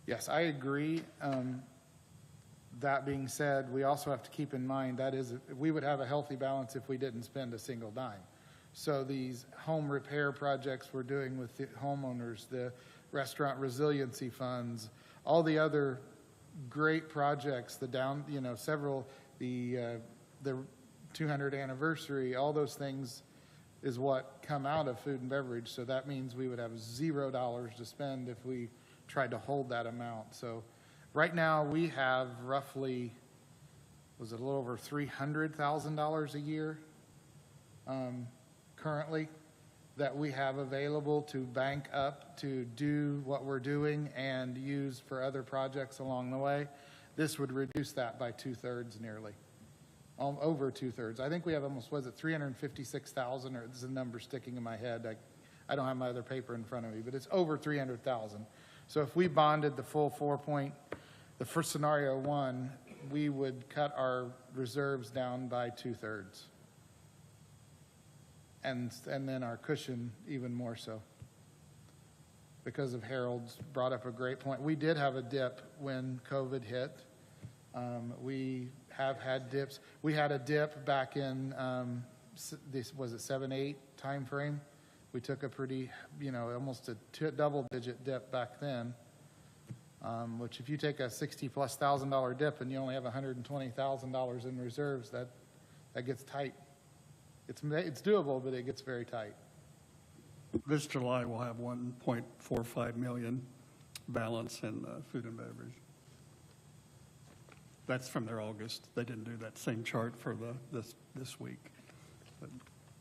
Yes, I agree. That being said, we also have to keep in mind that we would have a healthy balance if we didn't spend a single dime. So these home repair projects we're doing with the homeowners, the restaurant resiliency funds, all the other great projects, the 200th anniversary, all those things is what come out of food and beverage. So that means we would have $0 to spend if we tried to hold that amount. So right now we have roughly, was it a little over $300,000 a year currently that we have available to bank up to do what we're doing and use for other projects along the way. This would reduce that by 2/3 nearly, over 2/3. I think we have almost, was it 356,000, or this is a number sticking in my head. I don't have my other paper in front of me, but it's over 300,000. So if we bonded the full the first scenario 1, we would cut our reserves down by 2/3. And then our cushion even more so. Because of Harold's brought up a great point. We did have a dip when COVID hit. We have had dips. We had a dip back in, was it 7-8 time frame? We took a pretty, almost a double-digit dip back then, which if you take a $60,000+ dip and you only have $120,000 in reserves, that gets tight. It's doable, but it gets very tight. This July, we'll have 1.45 million balance in food and beverage. That's from their August. They didn't do that same chart for this week. But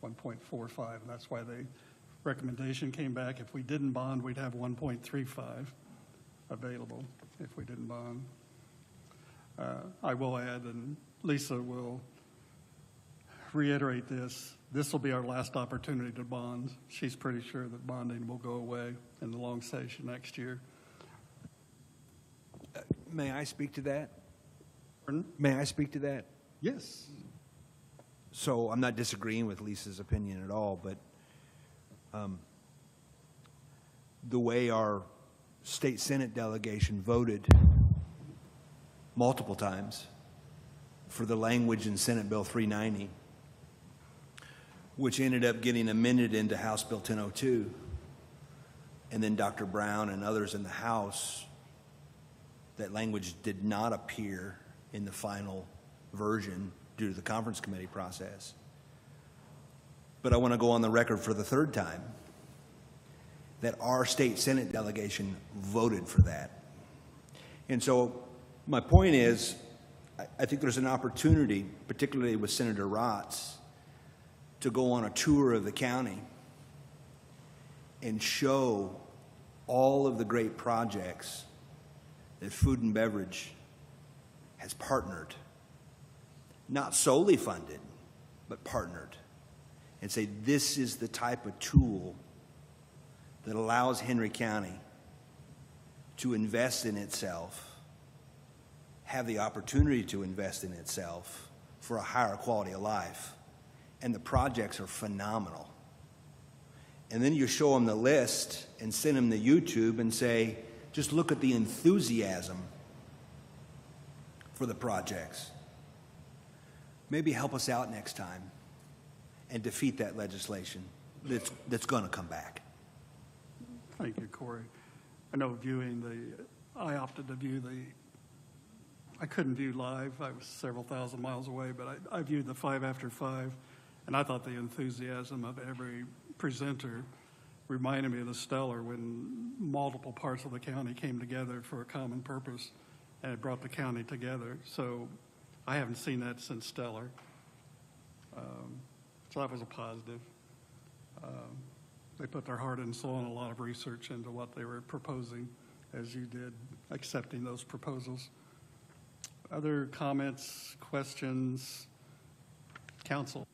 1.45, and that's why the recommendation came back. If we didn't bond, we'd have 1.35 available if we didn't bond. I will add, and Lisa will reiterate this will be our last opportunity to bond. She's pretty sure that bonding will go away in the long session next year. May I speak to that? Pardon? May I speak to that? Yes. So I'm not disagreeing with Lisa's opinion at all, but the way our state Senate delegation voted multiple times for the language in Senate Bill 390, which ended up getting amended into House Bill 1002, and then Dr. Brown and others in the House, that language did not appear in the final version due to the conference committee process. But I want to go on the record for the third time that our state Senate delegation voted for that. And so my point is, I think there's an opportunity, particularly with Senator Rotz, to go on a tour of the county and show all of the great projects that food and beverage has partnered, not solely funded, but partnered, and say this is the type of tool that allows Henry County to invest in itself, have the opportunity to invest in itself for a higher quality of life. And the projects are phenomenal. And then you show them the list and send them to YouTube and say, just look at the enthusiasm for the projects. Maybe help us out next time and defeat that legislation that's going to come back. Thank you, Corey. I know I opted to view I couldn't view live. I was several thousand miles away, but I viewed the 5 after 5, and I thought the enthusiasm of every presenter reminded me of the Stellar when multiple parts of the county came together for a common purpose, and it brought the county together. So I haven't seen that since Stellar. So that was a positive. They put their heart and soul and a lot of research into what they were proposing, as you did, accepting those proposals. Other comments, questions? Council?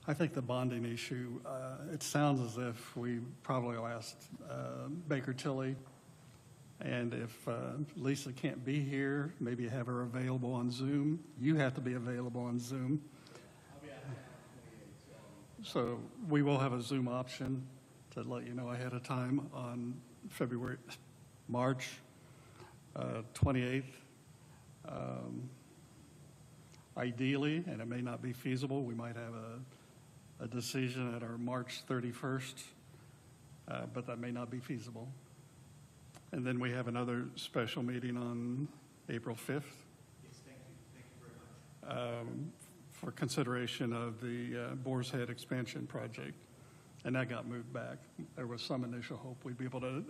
I think the bonding issue, it sounds as if we probably will ask Baker Tilly, and if Lisa can't be here, maybe have her available on Zoom. You have to be available on Zoom. So we will have a Zoom option to let you know ahead of time on March 28th. Ideally, and it may not be feasible, we might have a decision at our March 31st, but that may not be feasible. And then we have another special meeting on April 5th. Yes, thank you. Thank you very much. For consideration of the Boar's Head expansion project, and that got moved back. There was some initial hope we'd be able to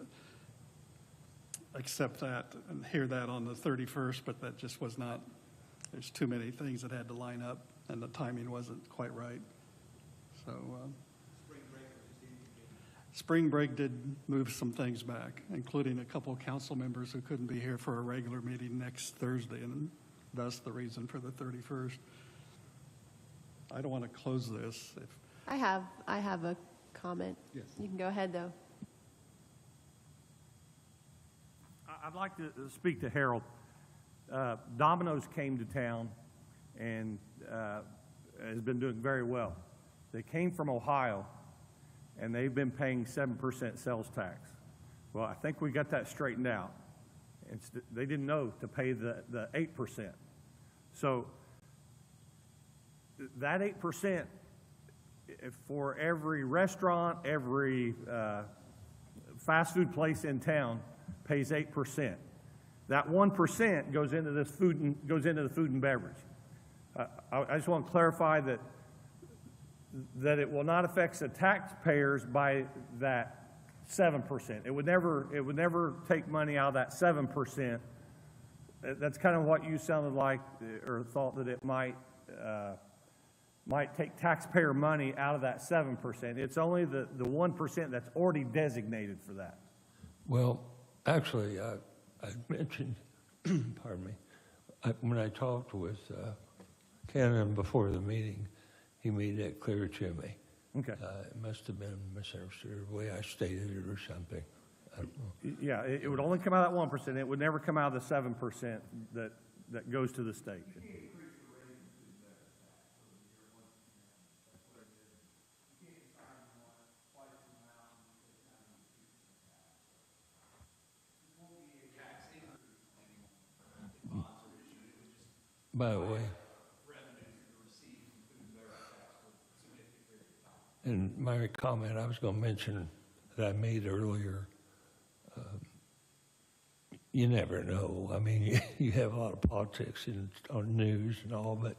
accept that and hear that on the 31st, but that just was not. There's too many things that had to line up, and the timing wasn't quite right. So spring break did move some things back, including a couple of council members who couldn't be here for a regular meeting next Thursday, and thus the reason for the 31st. I don't want to close this. I have a comment. Yes. You can go ahead, though. I'd like to speak to Harold. Domino's came to town and has been doing very well. They came from Ohio, and they've been paying 7% sales tax. Well, I think we got that straightened out. They didn't know to pay the 8%. So that 8% for every restaurant, every fast food place in town pays 8%. That 1% goes into the food and beverage. I just want to clarify that it will not affect the taxpayers by that 7%. It would never take money out of that 7%. That's kind of what you sounded like, or thought that it might take taxpayer money out of that 7%. It's only the 1% that's already designated for that. Well, actually, I mentioned, pardon me, when I talked with Cannon before the meeting, he made that clear to me. Okay. It must have been misunderstood the way I stated it or something. I don't know. Yeah, it would only come out of that 1%. It would never come out of the 7% that goes to the state. By the way, and my comment I was going to mention that I made earlier, you never know. I mean, you have a lot of politics on news and all, but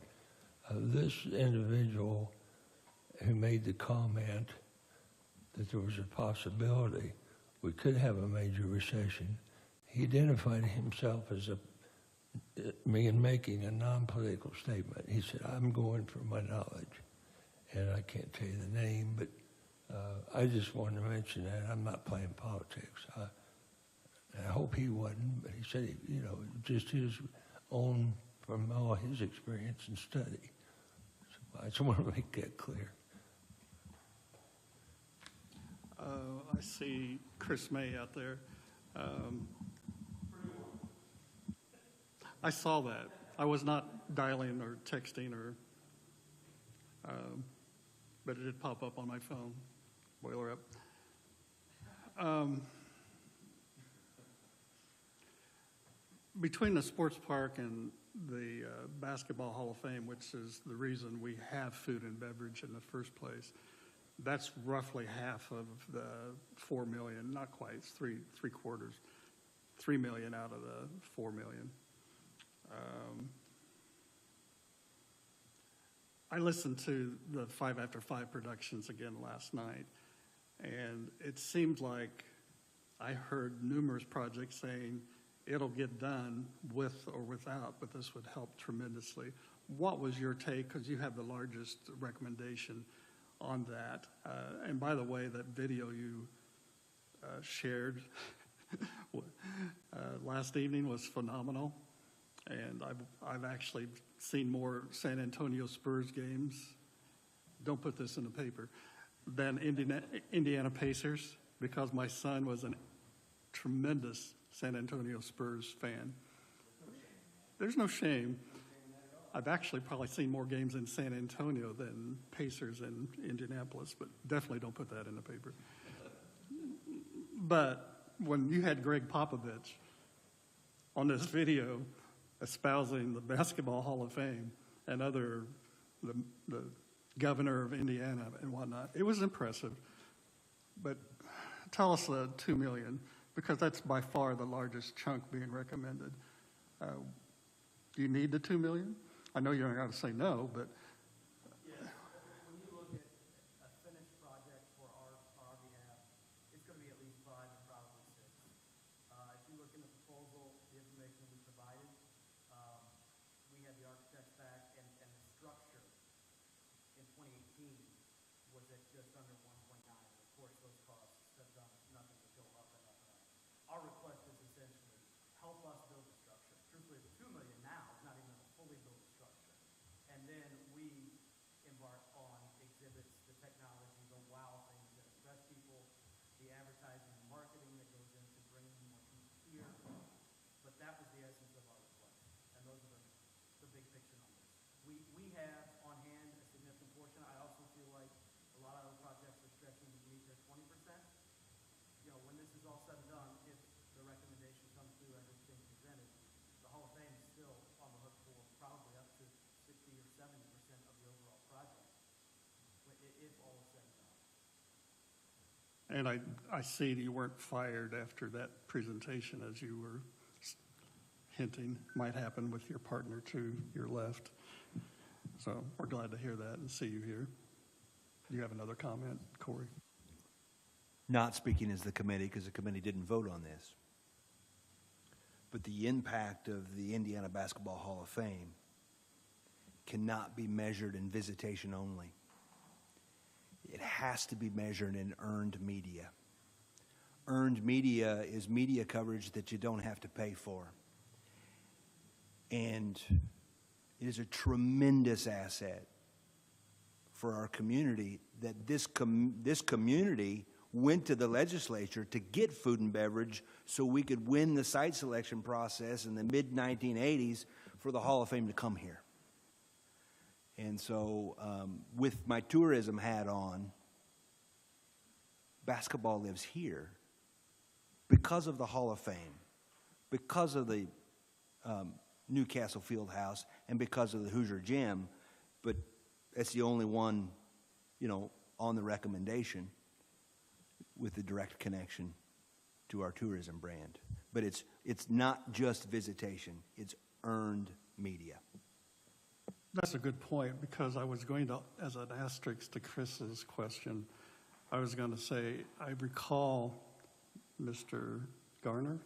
this individual who made the comment that there was a possibility we could have a major recession, he identified himself as making a non-political statement. He said, I'm going for my knowledge. And I can't tell you the name, but I just wanted to mention that. I'm not playing politics. I hope he wasn't, but he said, just his own, from all his experience and study. So I just want to make that clear. I see Chris May out there. I saw that. I was not dialing or texting or, but it did pop up on my phone. Boiler up. Between the sports park and the Basketball Hall of Fame, which is the reason we have food and beverage in the first place, that's roughly half of the 4 million, not quite, it's three quarters, 3 million out of the 4 million. I listened to the 5 After 5 productions again last night, and it seemed like I heard numerous projects saying it'll get done with or without, but this would help tremendously. What was your take, because you have the largest recommendation on that? And by the way, that video you shared last evening was phenomenal. And I've actually seen more San Antonio Spurs games, don't put this in the paper, than Indiana Pacers, because my son was a tremendous San Antonio Spurs fan. There's no shame. I've actually probably seen more games in San Antonio than Pacers in Indianapolis, but definitely don't put that in the paper. But when you had Greg Popovich on this video espousing the Basketball Hall of Fame and the governor of Indiana and whatnot, it was impressive. But tell us the $2 million, because that's by far the largest chunk being recommended. Do you need the $2 million? I know you're not going to say no, but Yes. When you look at a finished project for our behalf, it's going to be at least 5 and probably 6. If you look in the proposal, the information we provided, we had the architects back, and the structure in 2018 was at just under 1.9. Of course, those costs have done nothing but go up and up and up. Our request is essentially help us build the structure. Truthfully, the $2 million now is not even a fully built structure. And then we embark on exhibits, the technology, the wow things that impress people, the advertising and marketing that goes into bringing more people here. But that was the essence of our request. And those are the big picture numbers. We have on hand a significant portion. I also feel like a lot of other projects are stretching to meet their 20%. You know, when this is all said and done, if the recommendation comes through as it's being presented, the Hall of Fame is still on the hook for probably up to 60 or 70% of the overall project, if all is said and done. and I see you weren't fired after that presentation, as you were hinting might happen with your partner to your left. So we're glad to hear that and see you here. Do you have another comment, Corey? Not speaking as the committee, because the committee didn't vote on this. But the impact of the Indiana Basketball Hall of Fame cannot be measured in visitation only. It has to be measured in earned media. Earned media is media coverage that you don't have to pay for. And it is a tremendous asset for our community that this community went to the legislature to get food and beverage so we could win the site selection process in the mid-1980s for the Hall of Fame to come here. And so with my tourism hat on, basketball lives here because of the Hall of Fame, because of the Newcastle Fieldhouse, and because of the Hoosier Gym, but that's the only one, you know, on the recommendation with the direct connection to our tourism brand. But it's not just visitation, it's earned media. That's a good point, because I was going to, as an asterisk to Chris's question, I was going to say, I recall Mr. Garner,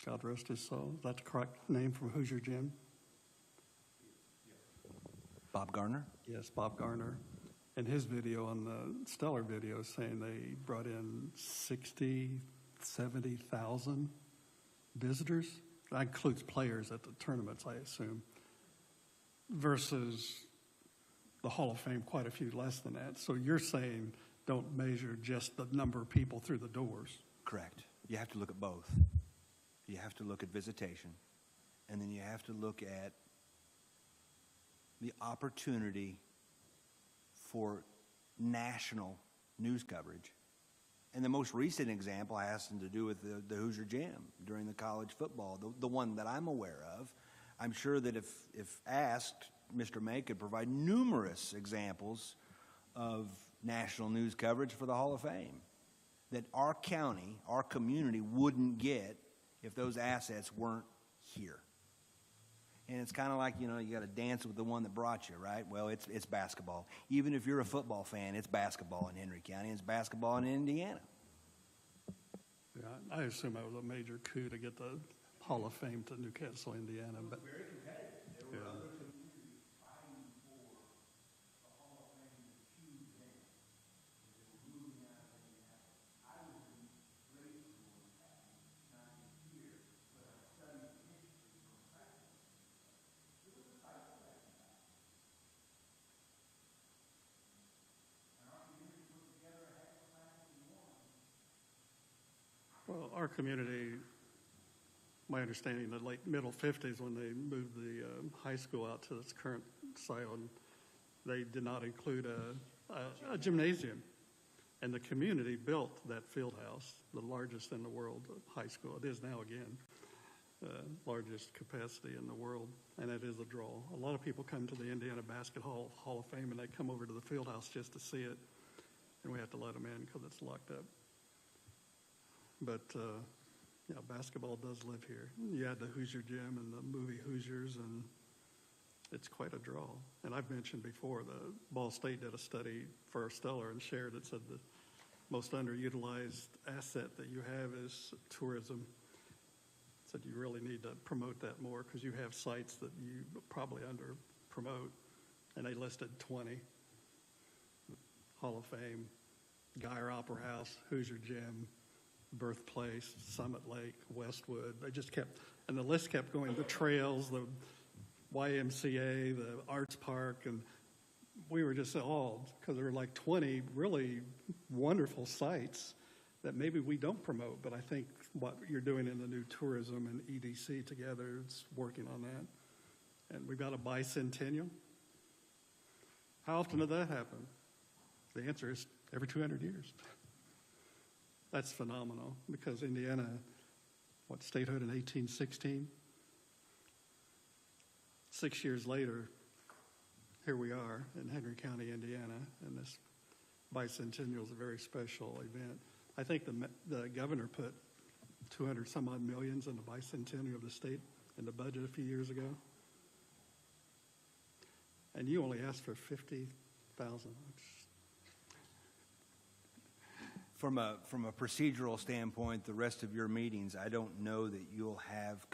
God rest his soul, is that the correct name from Hoosier Gym? Bob Garner? Yes, Bob Garner. And his video on the Stellar video saying they brought in 60, 70,000 visitors. That includes players at the tournaments, I assume, versus the Hall of Fame, quite a few less than that. So you're saying don't measure just the number of people through the doors. Correct. You have to look at both. You have to look at visitation, and then you have to look at the opportunity for national news coverage. And the most recent example has to do with the Hoosier Jam during the college football, the one that I'm aware of. I'm sure that if asked, Mr. May could provide numerous examples of national news coverage for the Hall of Fame that our county, our community wouldn't get if those assets weren't here. And it's kind of like, you got to dance with the one that brought you, right? Well, it's basketball. Even if you're a football fan, it's basketball in Henry County. It's basketball in Indiana. Yeah, I assume that was a major coup to get the Hall of Fame to Newcastle, Indiana. But Very competitive. There were yeah. other communities fighting for the Hall of Fame in a huge game. They were moving out of Indiana. I was in grade school at 9 years, but I studied history from cycling. It was a cycle at the time. And our community put together a heck of a faculty one. Well, our community, my understanding, the late middle 50s, when they moved the high school out to its current site, they did not include a gymnasium. And the community built that field house, the largest in the world high school. It is now again, largest capacity in the world, and it is a draw. A lot of people come to the Indiana Basketball Hall of Fame, and they come over to the field house just to see it, and we have to let them in because it's locked up. But yeah, basketball does live here. You had the Hoosier Gym and the movie Hoosiers, and it's quite a draw. And I've mentioned before, the Ball State did a study for Stellar and shared it, said the most underutilized asset that you have is tourism. Said you really need to promote that more because you have sites that you probably under promote, and they listed 20. Hall of Fame, Geyer Opera House, Hoosier Gym, Birthplace, Summit Lake, Westwood. They just kept, and the list kept going, the trails, the YMCA, the Arts Park, and we were just all, because there were like 20 really wonderful sites that maybe we don't promote, but I think what you're doing in the new tourism and EDC together, it's working on that. And we've got a bicentennial. How often did that happen? The answer is every 200 years. That's phenomenal because Indiana, statehood in 1816? 6 years later, here we are in Henry County, Indiana, and this bicentennial is a very special event. I think the governor put 200 some odd millions in the bicentennial of the state in the budget a few years ago. And you only asked for 50,000. From a procedural standpoint, the rest of your meetings, I don't know that you'll have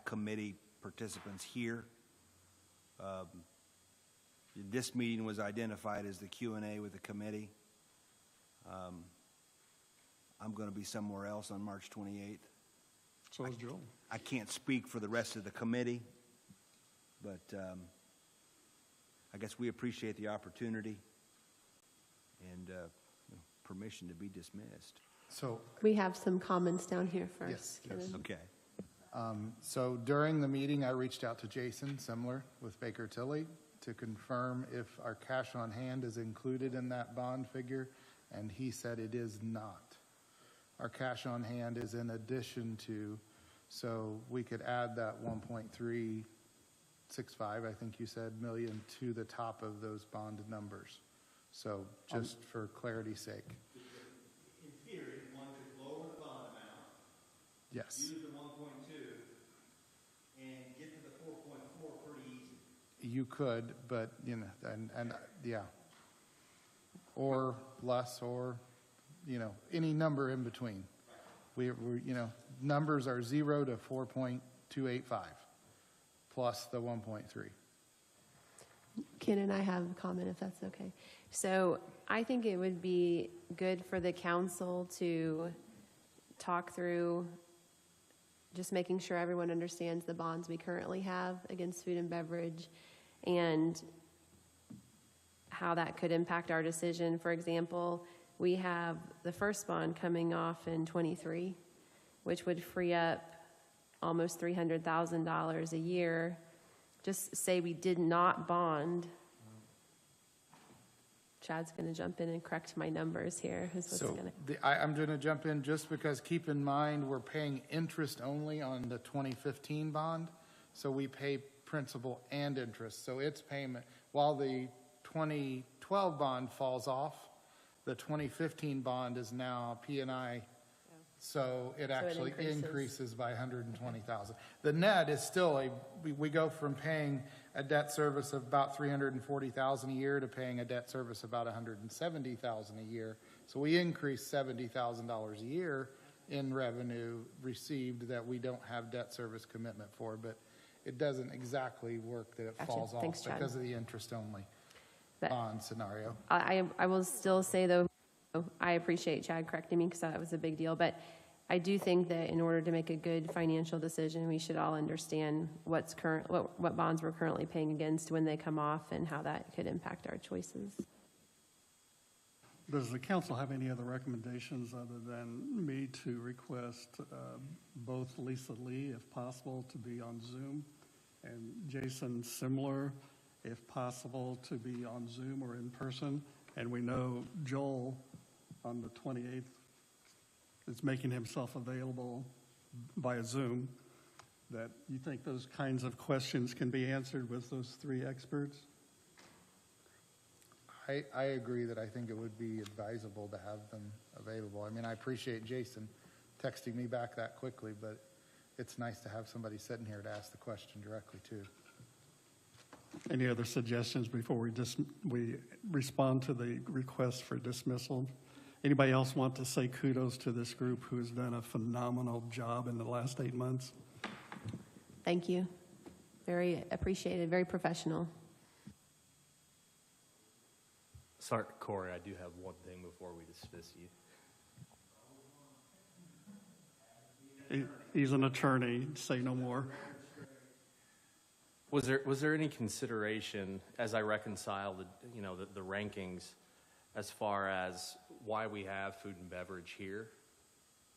committee participants here. This meeting was identified as the Q&A with the committee. I'm going to be somewhere else on March 28th. So is Joel. I can't speak for the rest of the committee, but I guess we appreciate the opportunity and permission to be dismissed. So, We have some comments down here first. Yes. Okay. so during the meeting, I reached out to Jason Simler with Baker Tilly to confirm if our cash on hand is included in that bond figure, and he said it is not. Our cash on hand is in addition to, so we could add that 1.365, I think you said, million to the top of those bond numbers. So just for clarity's sake. In theory, one could lower the bond amount, Yes. use the 1.2, and get to the 4.4 pretty easy. You could, but, and yeah. Or less, or, any number in between. We numbers are 0 to 4.285 plus the 1.3. Ken and I have a comment, if that's okay. So I think it would be good for the council to talk through just making sure everyone understands the bonds we currently have against food and beverage and how that could impact our decision. For example, we have the first bond coming off in '23, which would free up almost $300,000 a year. Just say we did not bond. Chad's going to jump in and correct my numbers here. I'm going to jump in just because, keep in mind, we're paying interest only on the 2015 bond. So we pay principal and interest. So its payment, while the 2012 bond falls off, the 2015 bond is now P&I. So it actually increases by 120,000. The net is still we go from paying a debt service of about 340,000 a year to paying a debt service about 170,000 a year. So we increase $70,000 a year in revenue received that we don't have debt service commitment for, but it doesn't exactly work that it falls off because of the interest only bond scenario. I will still say, though, I appreciate Chad correcting me because that was a big deal, but I do think that in order to make a good financial decision, we should all understand what bonds we're currently paying against, when they come off, and how that could impact our choices. Does the council have any other recommendations other than me to request both Lisa Lee, if possible, to be on Zoom, and Jason similar, if possible, to be on Zoom or in person? And we know Joel on the 28th is making himself available via Zoom, that you think those kinds of questions can be answered with those three experts? I agree that I think it would be advisable to have them available. I mean, I appreciate Jason texting me back that quickly, but it's nice to have somebody sitting here to ask the question directly too. Any other suggestions before we respond to the request for dismissal? Anybody else want to say kudos to this group who has done a phenomenal job in the last 8 months? Thank you. Very appreciated, very professional. Sorry, Corey, I do have one thing before we dismiss you. He's an attorney, say no more. Was there any consideration as I reconcile the rankings as far as why we have food and beverage here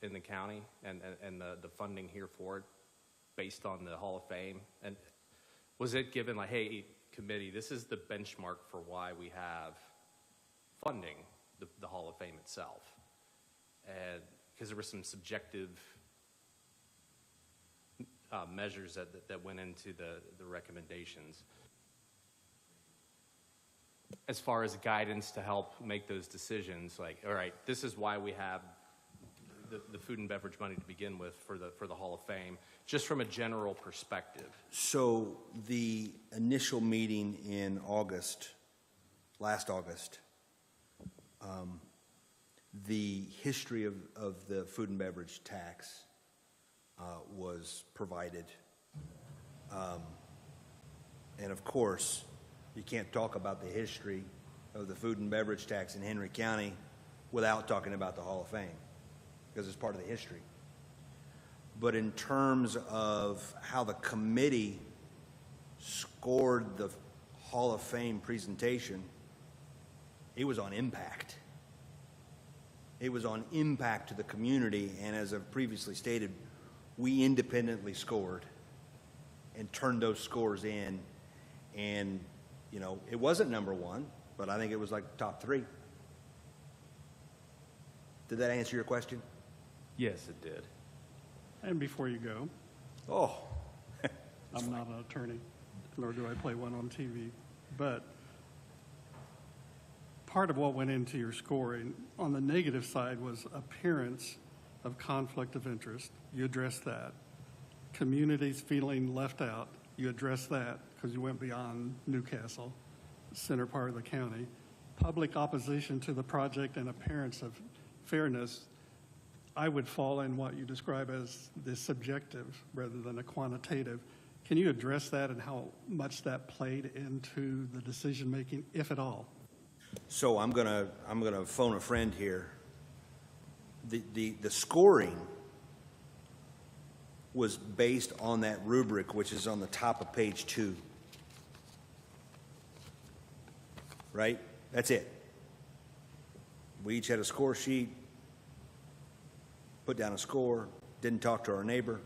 in the county and the funding here for it based on the Hall of Fame? And was it given like, hey, committee, this is the benchmark for why we have funding the Hall of Fame itself? And because there were some subjective measures that went into the recommendations as far as guidance to help make those decisions, like, all right, this is why we have the food and beverage money to begin with for the Hall of Fame, just from a general perspective. So the initial meeting in August, last August, the history of the food and beverage tax was provided. And of course, you can't talk about the history of the food and beverage tax in Henry County without talking about the Hall of Fame, because it's part of the history. But in terms of how the committee scored the Hall of Fame presentation, it was on impact. It was on impact to the community, and as I've previously stated, we independently scored and turned those scores in, and it wasn't number one, but I think it was like top three. Did that answer your question? Yes, it did. And before you go, I'm not an attorney, nor do I play one on TV, but part of what went into your scoring on the negative side was appearance of conflict of interest. You addressed that. Communities feeling left out. You addressed that because you went beyond Newcastle, center part of the county. Public opposition to the project and appearance of fairness, I would fall in what you describe as the subjective rather than a quantitative. Can you address that and how much that played into the decision making, if at all? So I'm gonna phone a friend here. The scoring was based on that rubric, which is on the top of page 2. Right? That's it. We each had a score sheet, put down a score, didn't talk to our neighbor.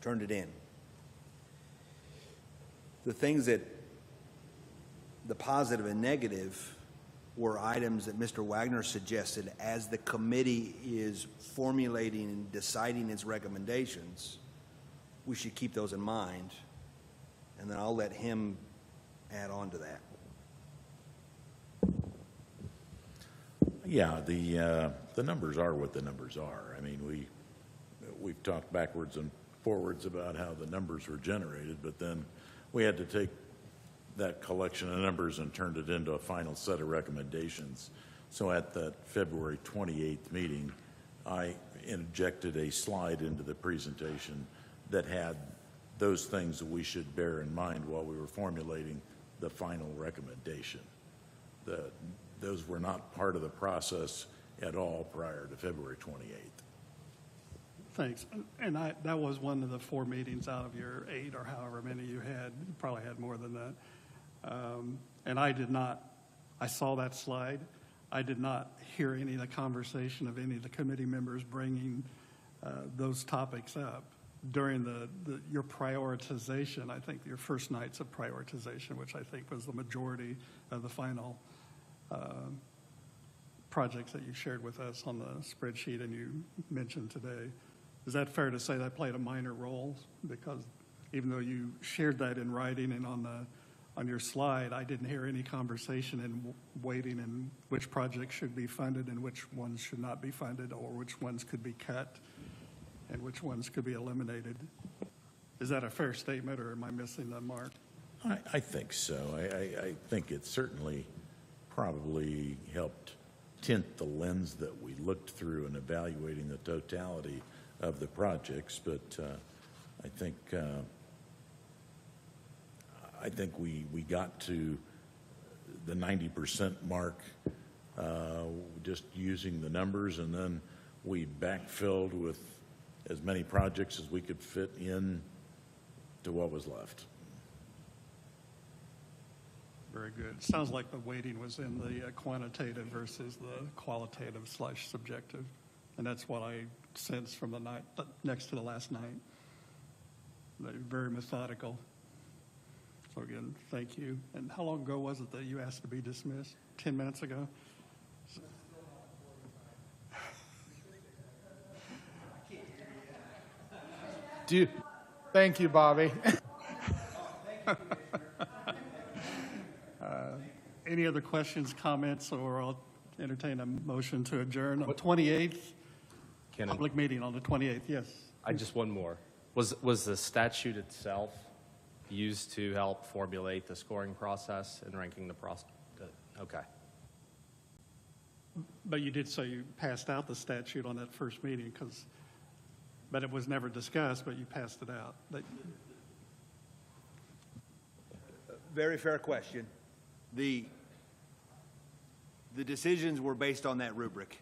turned it in. The things that, the positive and negative, were items that Mr. Wagner suggested as the committee is formulating and deciding its recommendations. We should keep those in mind, and then I'll let him add on to that. Yeah, the numbers are what the numbers are. I mean, we've talked backwards and forwards about how the numbers were generated, but then we had to take that collection of numbers and turned it into a final set of recommendations. So at that February 28th meeting, I injected a slide into the presentation that had those things that we should bear in mind while we were formulating the final recommendation. Those were not part of the process at all prior to February 28th. Thanks. And that was one of the 4 meetings out of your 8 or however many you had. You probably had more than that. And I saw that slide. I did not hear any of the conversation of any of the committee members bringing those topics up during your prioritization. I think your first nights of prioritization, which I think was the majority of the final projects that you shared with us on the spreadsheet and you mentioned today. Is that fair to say that played a minor role? Because even though you shared that in writing and on your slide, I didn't hear any conversation and waiting and which projects should be funded and which ones should not be funded, or which ones could be cut and which ones could be eliminated. Is that a fair statement, or am I missing the mark? I think so. I think it certainly probably helped tint the lens that we looked through in evaluating the totality of the projects, but I think we got to the 90% mark just using the numbers, and then we backfilled with as many projects as we could fit in to what was left. Very good. Sounds like the weighting was in the quantitative versus the qualitative / subjective. And that's what I sensed from the night next to the last night. They're very methodical. So again, thank you. And how long ago was it that you asked to be dismissed? 10 minutes ago? Thank you, Bobby. Any other questions, comments, or I'll entertain a motion to adjourn on the 28th? Public meeting on the 28th, yes. Just one more. Was the statute itself used to help formulate the scoring process and ranking the process? Okay. But you did say you passed out the statute on that first meeting, but it was never discussed, but you passed it out. Very fair question. The decisions were based on that rubric.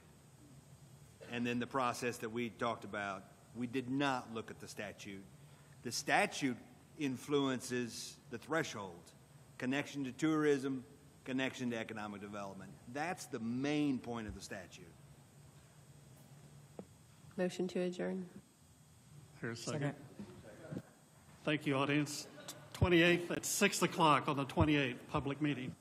And then the process that we talked about, we did not look at the statute. The statute influences the threshold, connection to tourism, connection to economic development. That's the main point of the statute. Motion to adjourn. Here's a second. Thank you, audience. 28th at 6 o'clock on the 28th, public meeting.